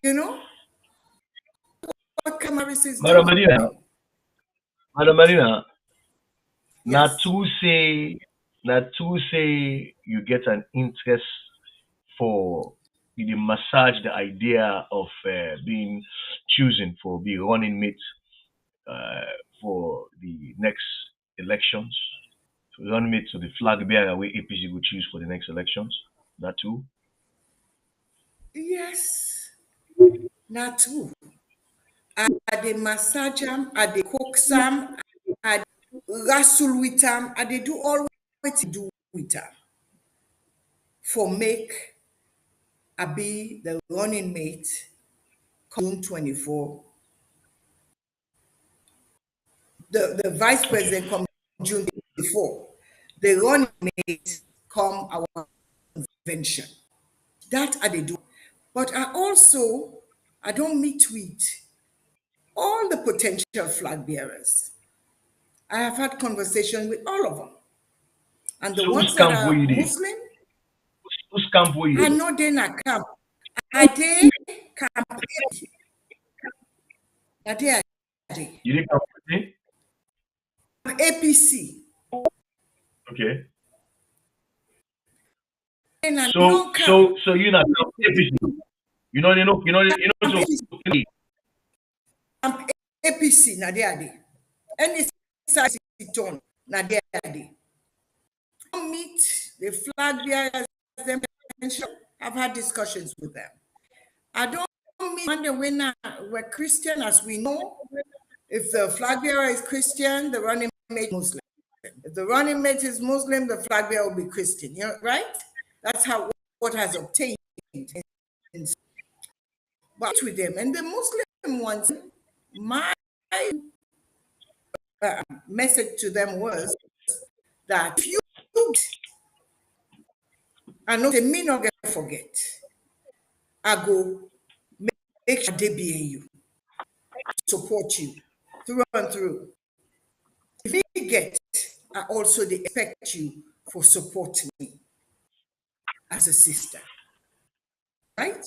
You know what Camaris is Madam doing. Medina, Madam Medina, not Yes. to say, not to say you get an interest for the massage the idea of being chosen for the running mate for the next elections, to run mate to the flag bearer where APC will choose for the next elections. That too. Yes. Not true. I they massage them, I they coax them, I wrestle with them, I they do all what to do with them for make I be the running mate June 24. The vice Okay. president come June 24. The running mate come our convention. That I they do. But I don't meet with all the potential flag bearers. I have had conversation with all of them. And the So whose ones that camp were are you there? Muslim, Whose camp were you I there? know they're not camp. I they camp I they You didn't camp with me? APC. Okay. And I So no camp. so so you not camp APC. Camp So APC. Camp APC na they. Any side sit on na they. Don't meet the flag bearers them. I've had discussions with them. I don't mean when the winner were Christian, as we know. If the flag bearer is Christian, the running mate is Muslim. If the running mate is Muslim, the flag bearer will be Christian. You know, right? That's how what has obtained. But with them and the Muslim ones, my message to them was that if you I know they may not get forget. I go make sure they be in you, support you through and through. If you get, I also they expect you for supporting me as a sister, right?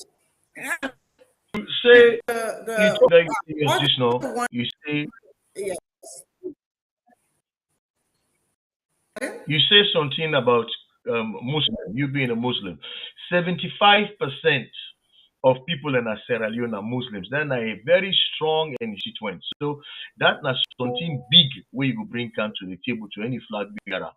And you say you the talk very serious other just now. one, You say yeah, you say something about Muslim, you being a Muslim. 75% of people in Sierra Leone are Muslims. Then a very strong constituent. So that is something big where you bring come to the table to any flag bearer.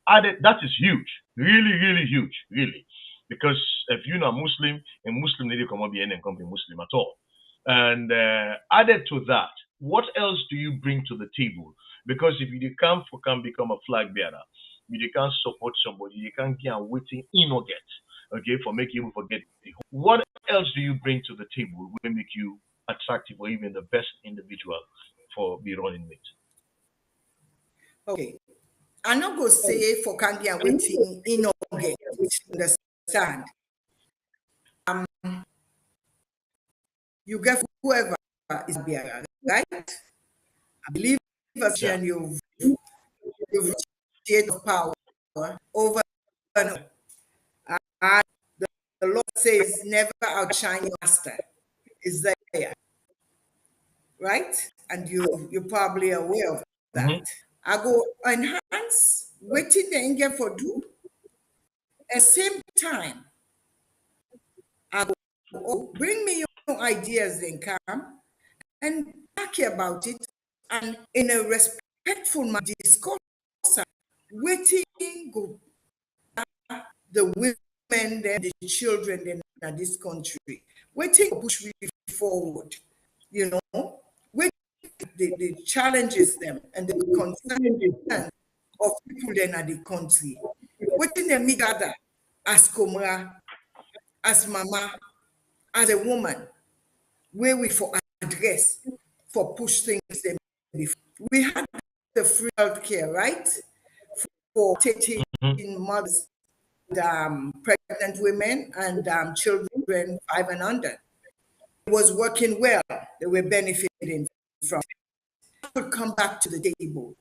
That is huge. Really, really huge. Really. Because if you're not Muslim, a Muslim lady cannot be any company Muslim at all. And added to that, what else do you bring to the table? Because if you can become a flag bearer, you can't support somebody, you can't get waiting in or get, okay, for making you forget. What else do you bring to the table will make you attractive or even the best individual for the running mate? okay. I'm not going to say for candy and waiting in or get, understand? You get whoever is bearer, right? I believe as Yeah. and you've shared of power over and over. And the Lord says, never outshine your master. Is there. right? And you're probably aware of Mm-hmm. that. I go enhance waiting the engine for do. At the same time, I go, oh, bring me your ideas then come and talk about it and in a respectful manner discuss waiting go the women, the children in this country. Waiting to push we forward, you know, waiting the challenges them and the concerns of people in the country. Waiting them me gather as Komra, as mama, as a woman, where we for address, for push things them before. We had the free health care, right? For taking mothers, pregnant women and children 5 and under. It was working well. They were benefiting from. Would come back to the table.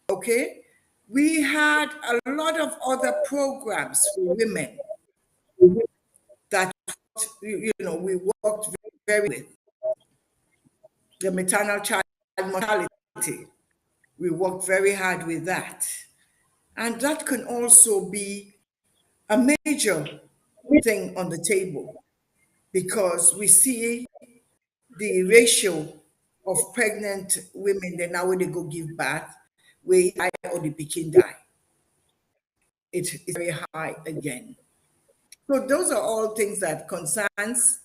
Okay, we had a lot of other programs for women that we worked very with the maternal child mortality. We worked very hard with that, and that can also be a major thing on the table because we see the ratio of pregnant women, then now when they go give birth, where die or the pikin die. It is very high again. So those are all things that concerns.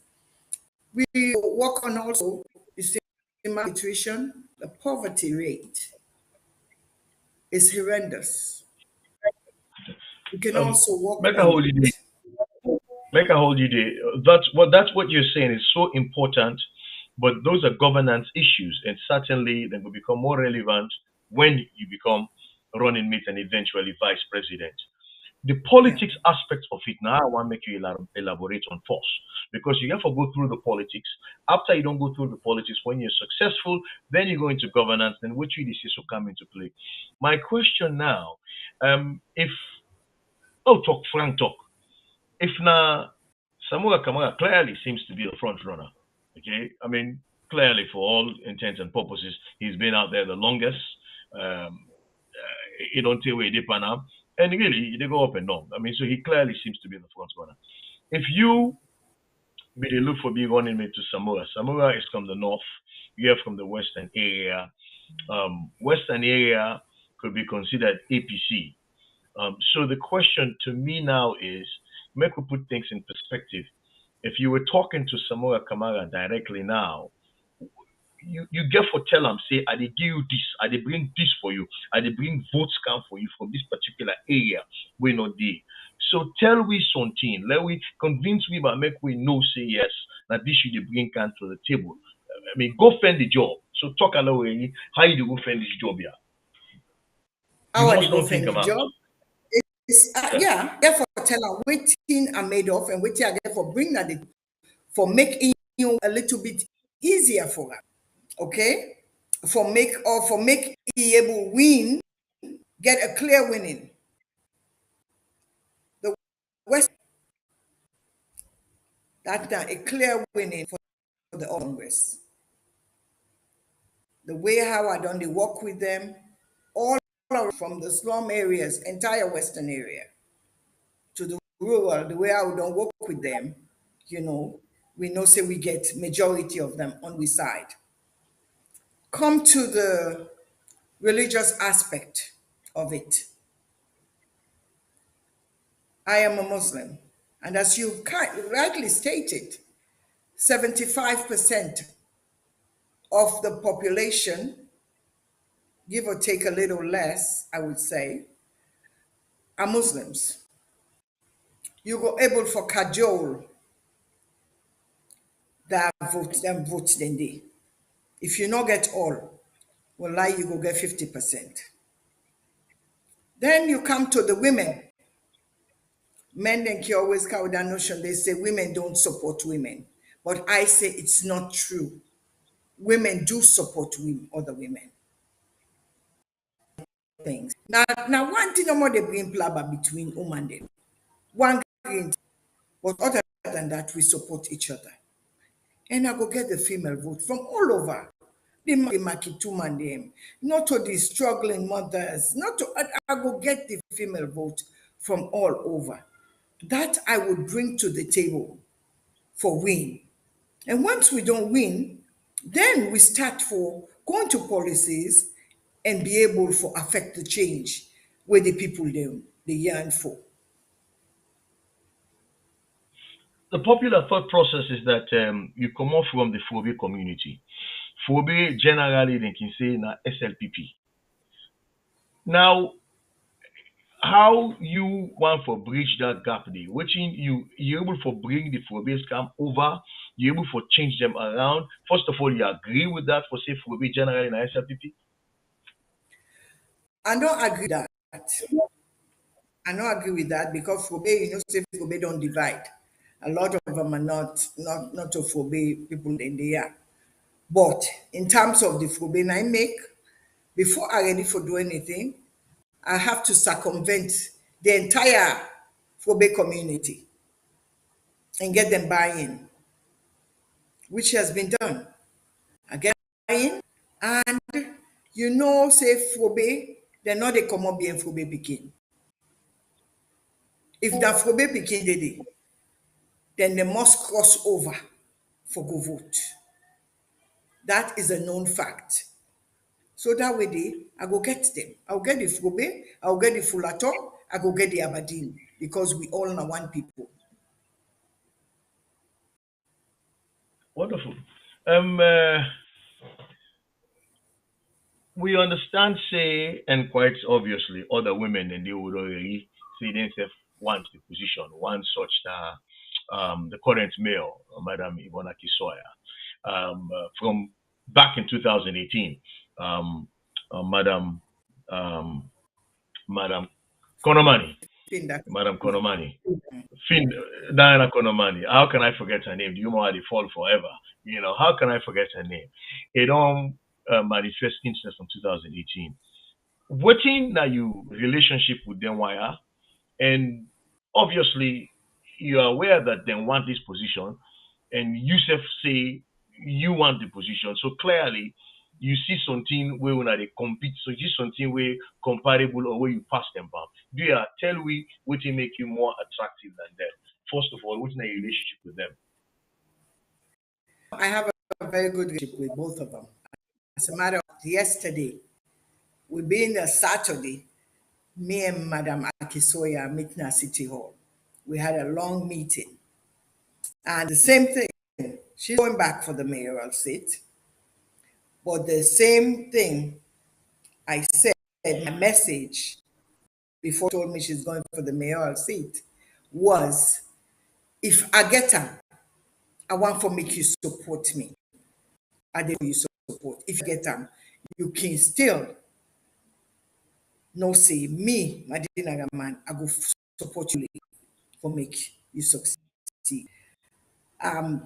We work on also the same malnutrition, the poverty rate is horrendous. We can also work Make a on holiday. it. Make a holiday. That's what you're saying is so important, but those are governance issues, and certainly they will become more relevant when you become running mate and eventually vice president. The Yeah. politics aspect of it now, I want to make you elaborate on first, because you have to go through the politics. After you don't go through the politics, when you're successful, then you go into governance, then which this is will come into play. My question now, if talk frank talk, if now Samuel Kamara clearly seems to be the front runner, okay, I mean clearly for all intents and purposes, he's been out there the longest. Um, he don't tell where they pan up. And really, they go up and down. I mean, so he clearly seems to be the front runner. If you be the look for big running mate to Samoa, Samoa is from the north, you are from the western area. Western area could be considered APC. So the question to me now is, make we put things in perspective. If you were talking to Samoa Kamara directly now, you get for tell them say I they give you this, I they bring this for you, I they bring votes count for you from this particular area we not there. So tell we something, let we convince we but make we know say yes that this should they bring count to the table. I mean go find the job. So talk a lot way how you do go find this job here. You How are they must go not think find the about. job? It's, Yeah. yeah, therefore tell her waiting are made of and waiting are therefore bring that for making you a little bit easier for her. Okay? For make be able win, get a clear winning. The West that a clear winning for the Congress. The way how I done the work with them, all from the slum areas, entire western area to the rural, the way I don't work with them, we know say we get majority of them on we side. Come to the religious aspect of it. I am a Muslim, and as you rightly stated, 75% of the population, give or take a little less, I would say, are Muslims. You go able for cajole that votes then they. If you not get all, well, lie you go get 50%. Then you come to the women. Men then can always carry that notion. They say women don't support women. But I say it's not true. Women do support women, other women. Things. Now one thing no more they bring blabber between women and them. One green, but other than that, we support each other. And I go get the female vote from all over. the Makituman them, not to the struggling mothers, not to I go get the female vote from all over. That I would bring to the table for win. And once we don't win, then we start for going to policies and be able to affect the change where the people they yearn for. The popular thought process is that you come off from the Phobe community. Phobe generally they can say na SLPP. Now, how you want for bridge that gap there? Which you able for bring the Phobe scam over, you able for change them around. First of all, you agree with that for say Phobe generally na SLPP? I don't agree with that. I don't agree with that because Fobe, say Fobe don't divide. A lot of them are not to Fobe people in the year. But in terms of the Fobe I make, before I ready for do anything, I have to circumvent the entire Fobe community and get them buy-in, which has been done. I get buy-in, and say Fobe, they're not a common being Fobe begin. If that Fobe begin they then they must cross over for go vote. That is a known fact. So that way I go get them. I'll get the Fobe, I'll get the Fulato, I go get the Aberdeen because we all are one people. Wonderful. We understand, say, and quite obviously, other women and they would already say themselves want the position, one such the current mayor, Madam Ivona Kisoya, from back in 2018, Madam Madam Konomani, In that Madam Konomani, Fin Diana Konomani. How can I forget her name? Do you know how they fall forever? How can I forget her name? It manifest interest from 2018. Waiting that you relationship with them wire, and obviously you are aware that they want this position, and you self say you want the position. So clearly you see something where when they compete, so you see something where comparable or where you pass them back. Do you tell we what will make you more attractive than them? First of all, what's your relationship with them? I have a very good relationship with both of them. As a matter of fact, yesterday, we being a Saturday, me and Madam Akisoya meeting at City Hall. We had a long meeting. And the same thing, she's going back for the mayoral seat. But the same thing I said, my message before she told me she's going for the mayoral seat was, if I get her, I want for make you support me. I did you support. If you get her, you can still no say me, Madina Rahman, I go support you for make you succeed. Uh,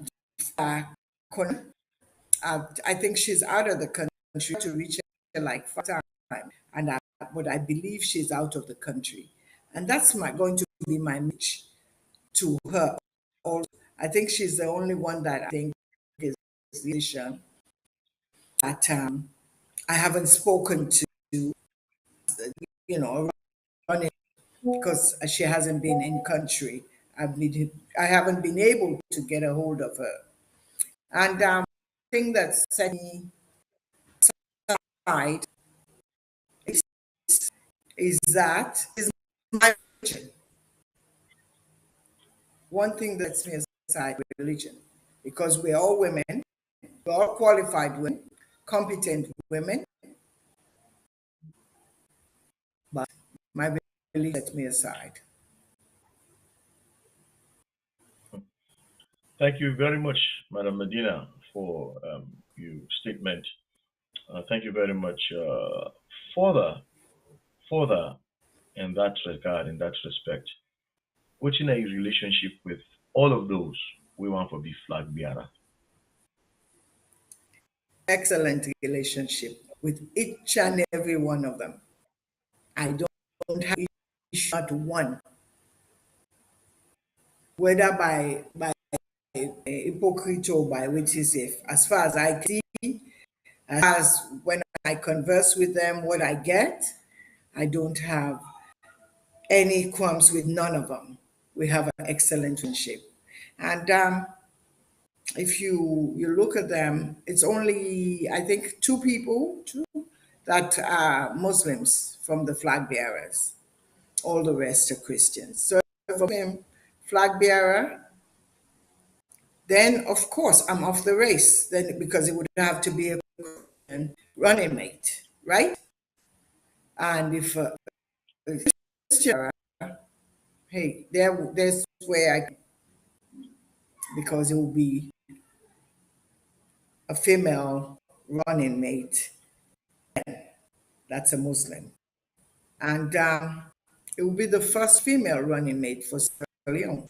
I think she's out of the country to reach her like 5 times, but I believe she's out of the country, and that's going to be my message to her. Also, I think she's the only one that I think is musician that I haven't spoken to, running because she hasn't been in country. I haven't been able to get a hold of her, and thing that set me aside is, that is my religion. One thing that sets me aside religion, because we're all women, we're all qualified women, competent women, but my religion sets me aside. Thank you very much, Madam Medina, for your statement. Thank you very much. Further, in that regard, in that respect, what's in a relationship with all of those we want to be flag bearer? Excellent relationship with each and every one of them. I don't have issue at one, whether by hypocrite or by which is safe. As far as I see, As when I converse with them, what I get, I don't have any qualms with none of them. We have an excellent relationship. And if you look at them, it's only, I think, two that are Muslims from the flag bearers. All the rest are Christians. So if I'm flag bearer, then of course I'm off the race. Then because it would have to be a running mate, right? And if a Christian, hey, there's where I, because it will be a female running mate. That's a Muslim, and it will be the first female running mate for Sierra Leone.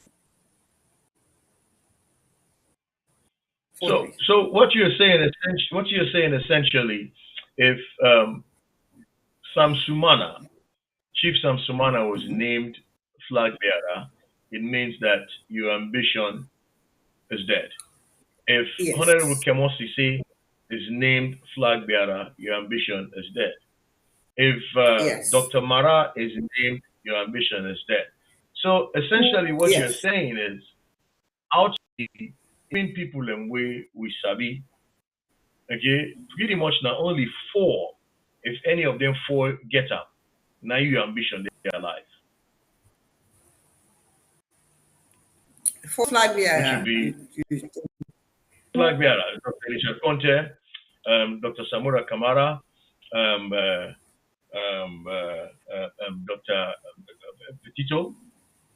So what you're saying, essentially, if Sam Sumana, Chief Sam Sumana, was named flag bearer, it means that your ambition is dead. If Honorable Yes, Kemosisi is named flag bearer, your ambition is dead. If yes, Dr. Mara is named, your ambition is dead. So essentially, what you're yes. saying is, out in people and we sabi, okay, pretty much not only four, if any of them four get up, now your ambition they are alive, For flag which would bearer, be flag bearer, Dr. Elisha Conte, Dr. Samura Kamara, um, uh, Dr. Petito,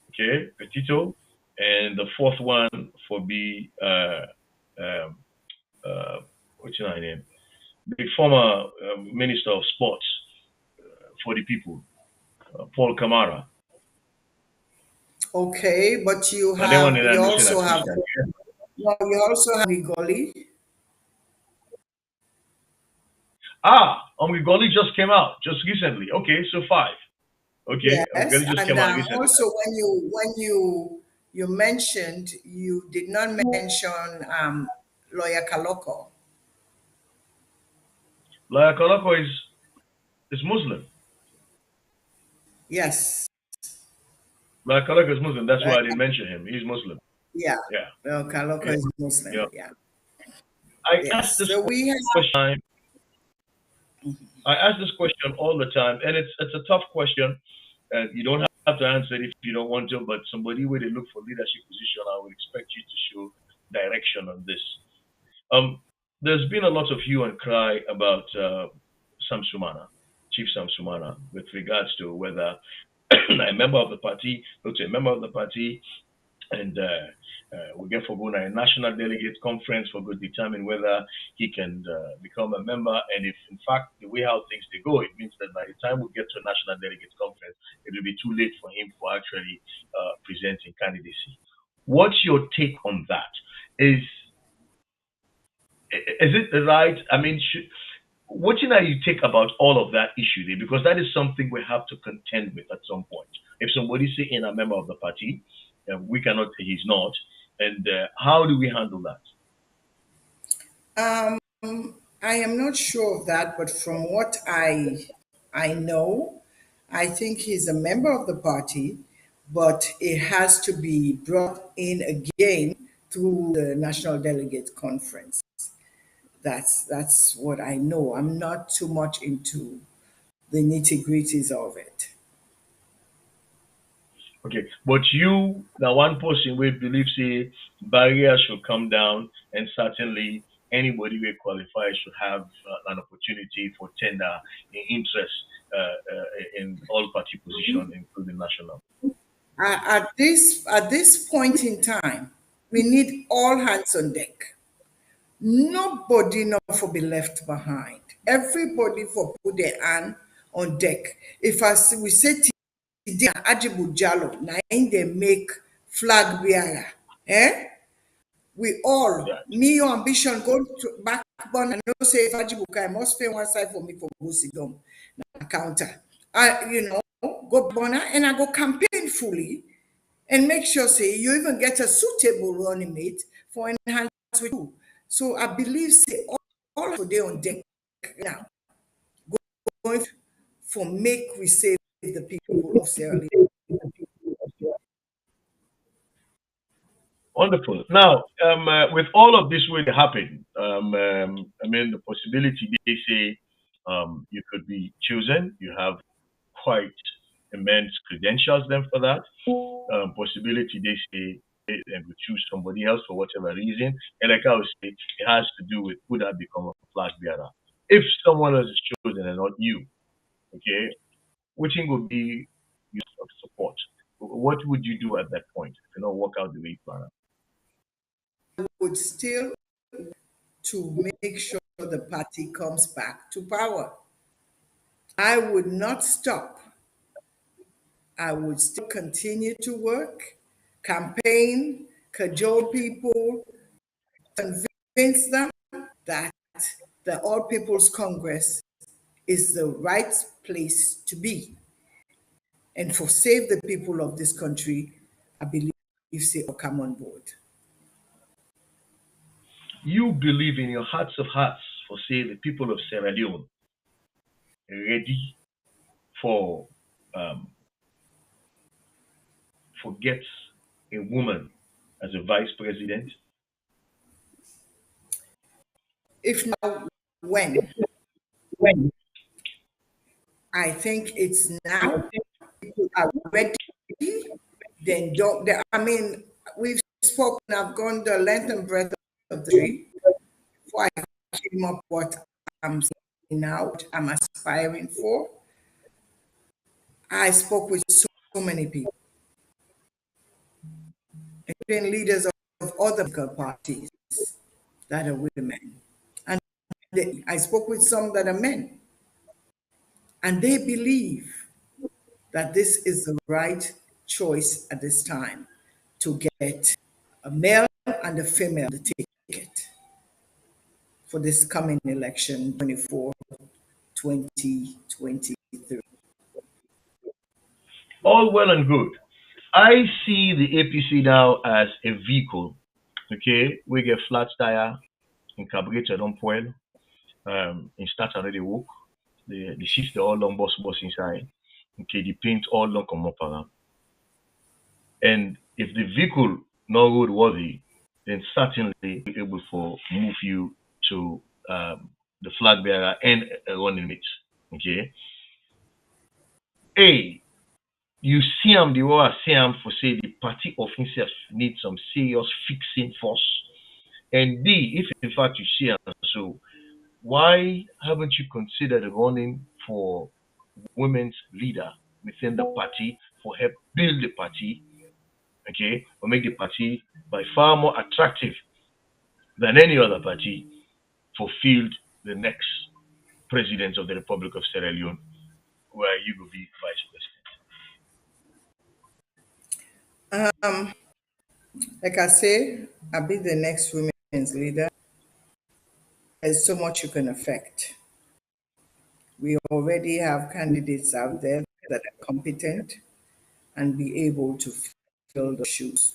okay, Petito, and the fourth one for be um, what's your name? The former Minister of Sports for the people, Paul Kamara. okay, but Now they want an you ambition also at have, Christian. well, you also have Igoli. Omigoli just came out just recently. Okay, so five. Okay, Yes, Omigoli just and came out recently. also when you mentioned, you did not mention lawyer Kaloko. Laya Koloko is Muslim. Yes, Laya Koloko is Muslim. That's why like, I didn't mention him. He's Muslim. yeah, Yeah, well, Kaloko yeah, is Muslim. yeah. Yeah, I ask yes. this So we have. question. I ask this question all the time, and it's a tough question. And you don't have to answer it if you don't want to, but somebody where they look for leadership position, I would expect you to show direction on this. There's been a lot of hue and cry about Sam Sumana, Chief Sam Sumana, with regards to whether a member of the party, not a member of the party, and we get for going to a national delegate conference for good determine whether he can become a member. And if, in fact, the way how things they go, it means that by the time we get to a national delegate conference, it will be too late for him for actually presenting candidacy. What's your take on that? Is it the right? I mean, what you take about all of that issue there? Because that is something we have to contend with at some point. If somebody say in a member of the party, we cannot say he's not. And how do we handle that? I am not sure of that, but from what I know, I think he's a member of the party, but it has to be brought in again through the National Delegate Conference. That's what I know. I'm not too much into the nitty gritties of it. Okay, but you, the one person we believe say barriers should come down, and certainly anybody who qualifies should have an opportunity for tender interest in all party positions, including national. At this point in time, we need all hands on deck. Nobody not for be left behind. Everybody for put their hand on deck. If we say today Tejan-Jalloh, now they make flag bearer. Eh? We all, That. me, your ambition, go to backbone and no say if I must pay one side for me for go sit down counter. Go born and I go campaign fully and make sure say you even get a suitable running mate for enhance with you. So I believe say all today on deck now going for make we save the people of Sierra Leone. Wonderful. Now, with all of this will happen, I mean, the possibility they say you could be chosen. You have quite immense credentials then for that. Possibility they say and we choose somebody else for whatever reason. And like I was saying, it has to do with who that become a flag bearer. If someone else is chosen and not you, okay, which thing would be your support? What would you do at that point if you don't work out the way you plan? Would still to make sure the party comes back to power. I would not stop. I would still continue to work, campaign, cajole people, convince them that the All People's Congress is the right place to be. And for save the people of this country, I believe say or come on board. You believe in your hearts of hearts for say the people of Sierra Leone ready for um, get a woman as a vice president. If not, when? I think it's now. People are ready. Then don't. I mean, we've spoken. I've gone the length and breadth of the tree before I came up what I'm saying now, what I'm aspiring for. I spoke with so many people, including leaders of other political parties that are women. And I spoke with some that are men. And they believe that this is the right choice at this time to get a male and a female the ticket for this coming election 24 2023. All well and good. I see the APC now as a vehicle. Okay, we get flat tire in carburetor don't spoil. In start already work. The shift all long bus inside. Okay, the paint all long come up around. And if the vehicle not roadworthy, then certainly be able to move you to the flag bearer and a running mate. Okay. A, you see him the way I see him for say the party of himself needs some serious fixing force. And B, if in fact you see him, so why haven't you considered running for women's leader within the party for help build the party, okay, or make the party by far more attractive than any other party fulfilled the next president of the Republic of Sierra Leone, where you will be vice Um, like I say, I'll be the next women's leader. There's so much you can affect. We already have candidates out there that are competent and be able to fill the shoes.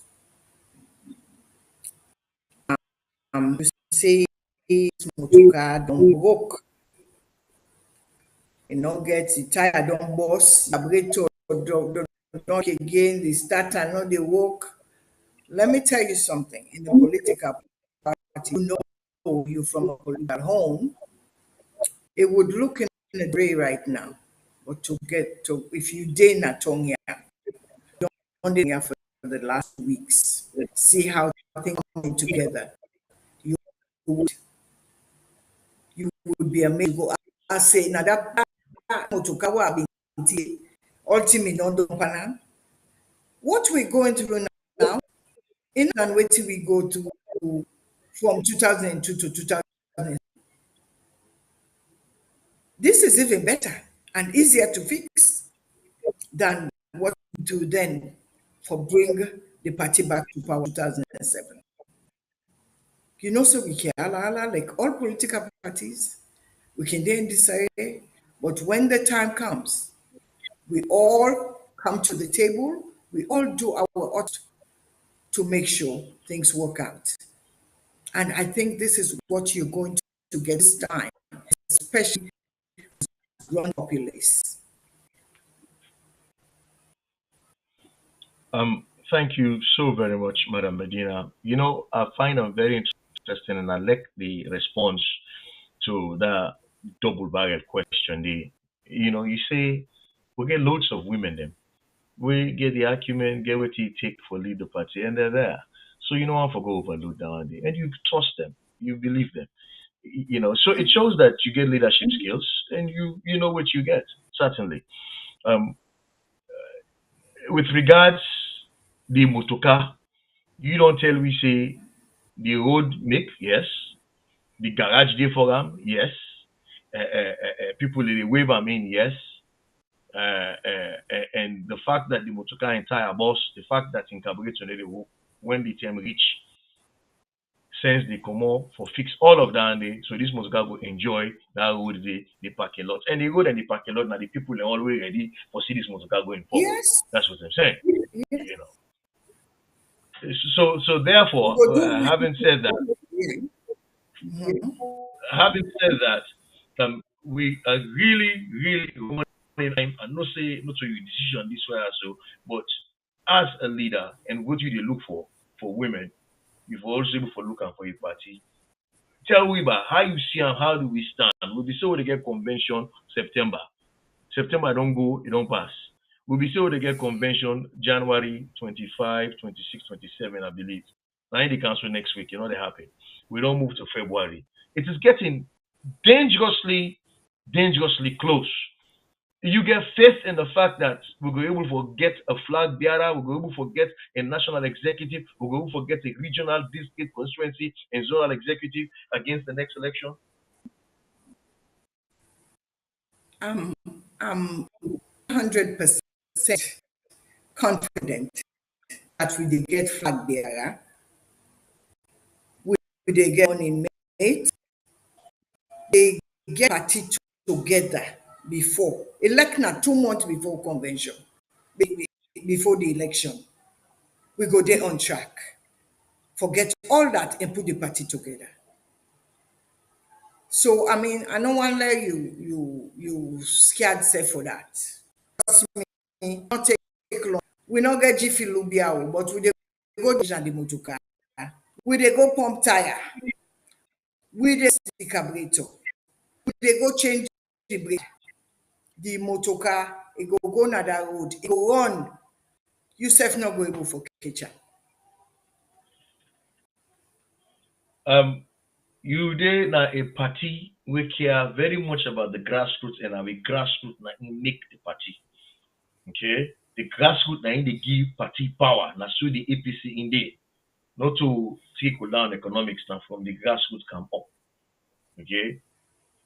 You say motor don't work, you know, get the tire don't bust, carburetor don't again, the starter not they work. Let me tell you something. In the political party, you know you from a political home, it would look in a gray right now. But to get to, if you did not tongue don't here for the last weeks, see how things coming together. You would, you would be amazed. Go, I say, now that motukawa ultimately non what we're going through now, in and wait till we go to from 2002 to 2000. This is even better and easier to fix than what we do then for bring the party back to power 2007. You know, so we can, like all political parties, we can then decide, but when the time comes, we all come to the table, we all do our utmost to make sure things work out. And I think this is what you're going to get this time, especially grown populace. Thank you so very much, Madam Medina. You know, I find them very interesting, and I like the response to the double-barrel question. You say we get loads of women. Then we get the acumen, get what it take for lead the party, and they're there. So you know, I forgo overload down there, and you trust them, you believe them. So it shows that you get leadership skills, and you know what you get. Certainly. Um, with regards the motoka, you don't tell we say the road make, yes. The garage day for them, yes. People they wave am in, yes. And the fact that the motoka entire bus, the fact that in carburetor they when the time reach, since they come out for fix all of that, so this motoka will enjoy that road, the parking lot, and the road and the parking lot. Now the people are always ready for see this motoka going forward. Yes. That's what I'm saying. Yes. You know. So therefore, having said that, we are really, really running time and not say not to your decision this way also, but as a leader and what you they look for women, you've also able for looking for a party. Tell we about how you see and how do we stand. We'll be so they get convention September. September don't go, it don't pass. We'll be so they get convention January 25, 26, 27, I believe. Now in the council next week, they happen. We don't move to February. It is getting dangerously, dangerously close. You get faith in the fact that we're going to be able to get a flag bearer, we're going to be able to get a national executive, we're going to get a regional district constituency and zonal executive against the next election. I'm 100% confident that we did get flag bearer, we did get on in May, they get party together before, elect now 2 months before convention, before the election. We go there on track. Forget all that and put the party together. So I mean, I don't want to let you scared say for that. Trust me, not take long. We not get Jiffy Lubia, but we dey go the motoka. We dey go pump tire. We dey the carburetor. We dey go change the brake. The motoka, it go na that road. It go run. You self not go able for kitchen. You dey na a party we care very much about the grassroots and our grassroots na make the party. Okay? The grassroots na they give party power. Na so the APC in there. Not to trickle down economics now from the grassroots come up. Okay?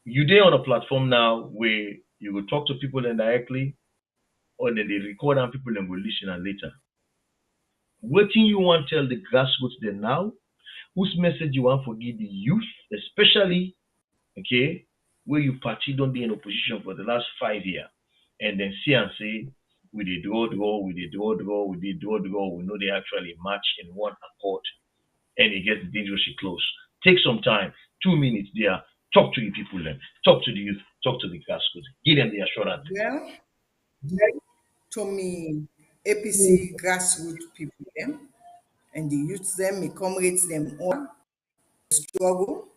You dey on a platform now where you will talk to people indirectly, or then they record and people and will listen and later. What thing you want to tell the grassroots there now? Whose message you want to give the youth, especially, okay, where you party don't be in opposition for the last 5 years, and then see and say, we did draw, we did draw, we know they actually match in one accord, and it gets dangerously close. Take some time, 2 minutes there, talk to the people then, talk to the youth, talk to the grassroots, give them the assurance. Well, to me, APC grassroots people them and the youth them, me comrades them all struggle.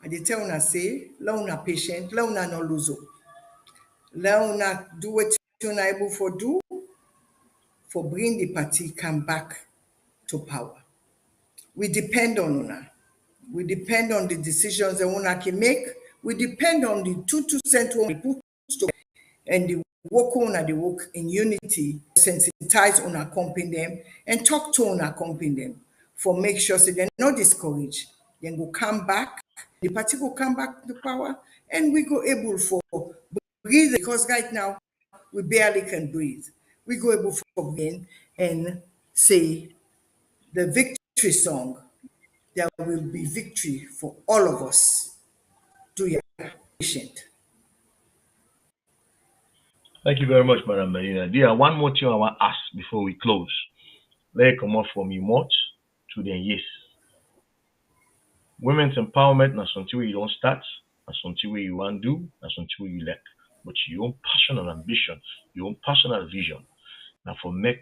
And they tell una say, let una patient, let una no lose hope. Let una do what you're able for do for bring the party come back to power. We depend on una. We depend on the decisions that una can make. We depend on the 2% we put together and the work una they work in unity, sensitize on accompany them and talk to on accompany them for make sure so they're not discouraged. Then go come back, the party will come back to power and we go able for breathe because right now we barely can breathe. We go able for breathe and say the victory song. There will be victory for all of us. Do your patient. Thank you very much, Madam Medina. There, one more thing I want to ask before we close. Let it come off from you much to the yes. Women's empowerment is something we don't start. That's something where you want to do, that's something where you like. But your own passion and ambition, your own personal vision. Now for make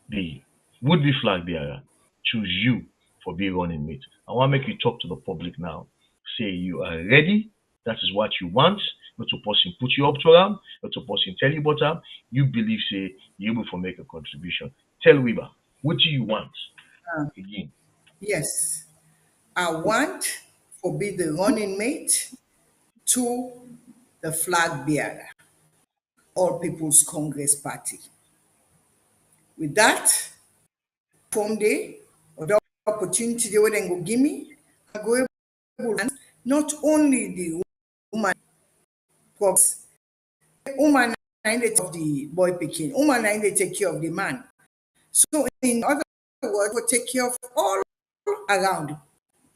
the would-be flag bearer choose you for being running mate. I want to make you talk to the public now. Say you are ready. That is what you want. Not to person put you up to them. Not to person tell you about them. You believe say you're able to make a contribution. Tell Weber, what do you want again? Yes, I want to be the running mate to the flag bearer, All People's Congress Party. With that, from there, or the opportunity they would then go give me, I go able to not only the woman problems, woman and they of the boy picking, woman and they take care of the man. So in other words, we take care of all around.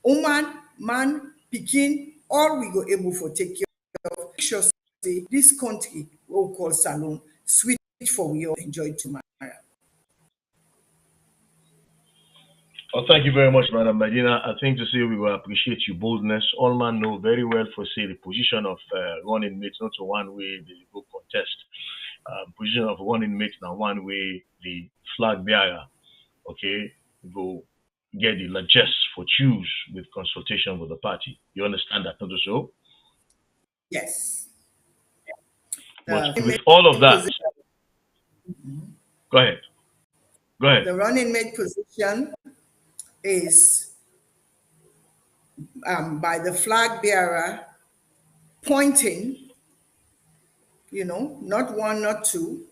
Woman, man, picking, all we go able for take care of. Make sure say this country we call Salon, sweet for we all enjoy tomorrow. Well, thank you very much, Madam Madina. I think to say we will appreciate your boldness. All man know very well for say the position of running mate, not to one way the go contest. Position of running mate now one way the flag bearer, okay, go get the largesse for choose with consultation with the party. You understand that, not so? Yes. But The with all of that, position, go ahead. Go ahead. the running mate position is by the flag bearer pointing, not one, not two,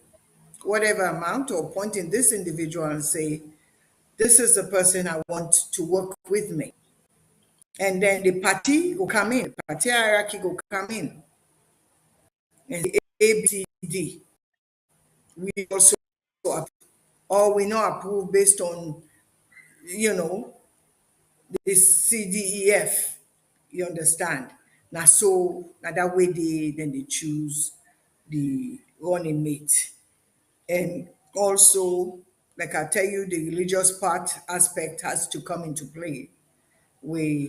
whatever amount, or pointing this individual and say, this is the person I want to work with me. And then the party will come in, the party hierarchy will come in. And the A, B, C, D. We also approve, or we not approve based on, the C, D, E, F. You understand? Now, now that way then they choose the running mate. And also, like I tell you, the religious part aspect has to come into play. Where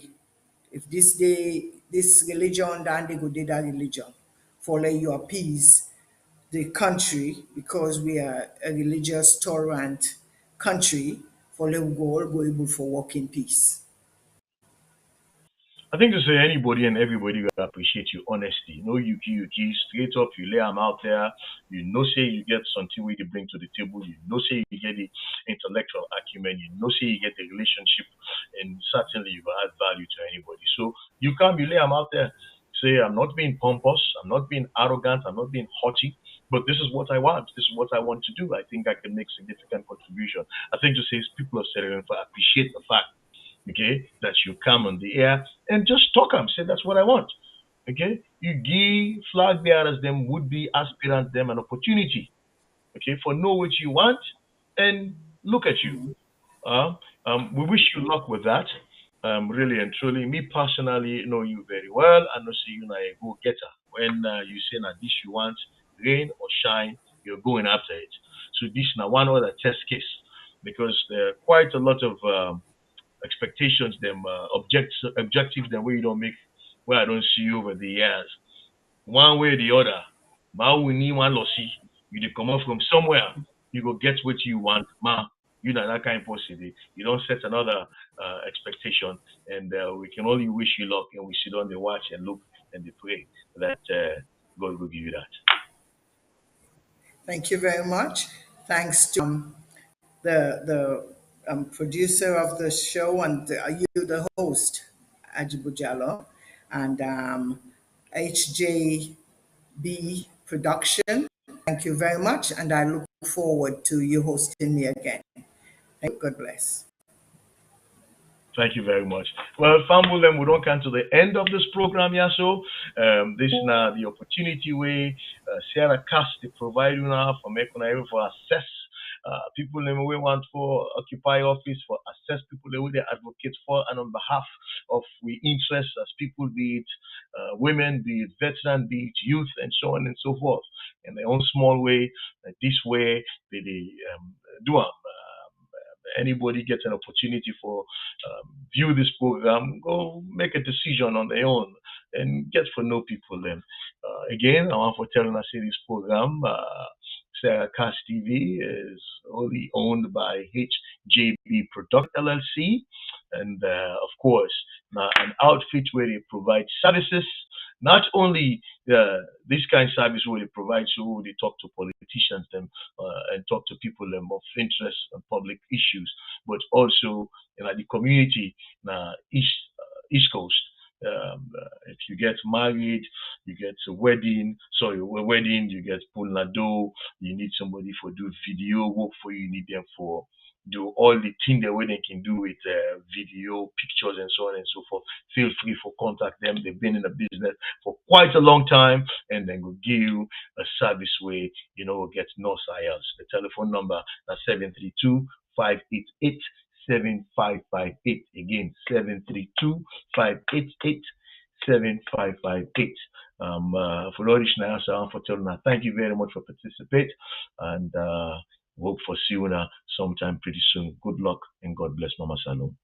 if this religion, then they go do that religion for let you appease the country because we are a religious tolerant country for let we go able for work in peace. I think to say anybody and everybody will appreciate your honesty. No yuki, straight up, you lay them out there. You know, say you get something we to bring to the table. You know, say you get the intellectual acumen. You know, say you get the relationship, and certainly you will add value to anybody. So you can't be lay them out there. Say, I'm not being pompous. I'm not being arrogant. I'm not being haughty. But this is what I want. This is what I want to do. I think I can make significant contribution. I think to say people of Sierra Leone appreciate the fact, okay, that you come on the air and just talk them. Say that's what I want. Okay, you give flag bearers them would be aspirants them an opportunity. Okay, for know what you want and look at you. We wish you luck with that. Really and truly, me personally know you very well. I know see you now a go getter. When you say that this you want, rain or shine, you're going after it. So this now one other test case because there are quite a lot of expectations, them objectives, them where you don't make, where I don't see you over the years. One way or the other, ma we need one lossy. You dey come out from somewhere, you go get what you want, ma. You know that kind of possibility. You don't set another expectation, and we can only wish you luck, and we sit on the watch and look and pray that God will give you that. Thank you very much. Thanks to the producer of the show and you, the host, Tejan-Jalloh, and HJB Production. Thank you very much, and I look forward to you hosting me again. Thank you. God bless. Thank you very much. Well, Fambulem, we don't come to the end of this program, yeah. So, this is now the opportunity where Sierra Cast to provide you now for making able for assess people we want for occupy office for assess people that we they advocate for and on behalf of we interests as people, be it women, be it veteran, be it youth, and so on and so forth. In their own small way, this way they do anybody gets an opportunity for view this program, go make a decision on their own and get to know people then. Again, I want to tell you, I say this program, Sarah Cast TV is only owned by HJB Product LLC, and of course, an outfit where they provide services. Not only this kind of service where they provide, so they talk to politicians them and talk to people them of interest and public issues, but also the community, East Coast. If you get married, you get a wedding, sorry, a wedding, you get punlado, you need somebody for do video work for you, you need them for do all the things that way they can do with video, pictures, and so on and so forth. Feel free for contact them. They've been in the business for quite a long time, and then will give you a service where get no science. The telephone number is 732-588-7558. Again, 732-588-7558. Flourish now, so for telling thank you very much for participate, and hope for see you now sometime pretty soon. Good luck and God bless Mama Salom.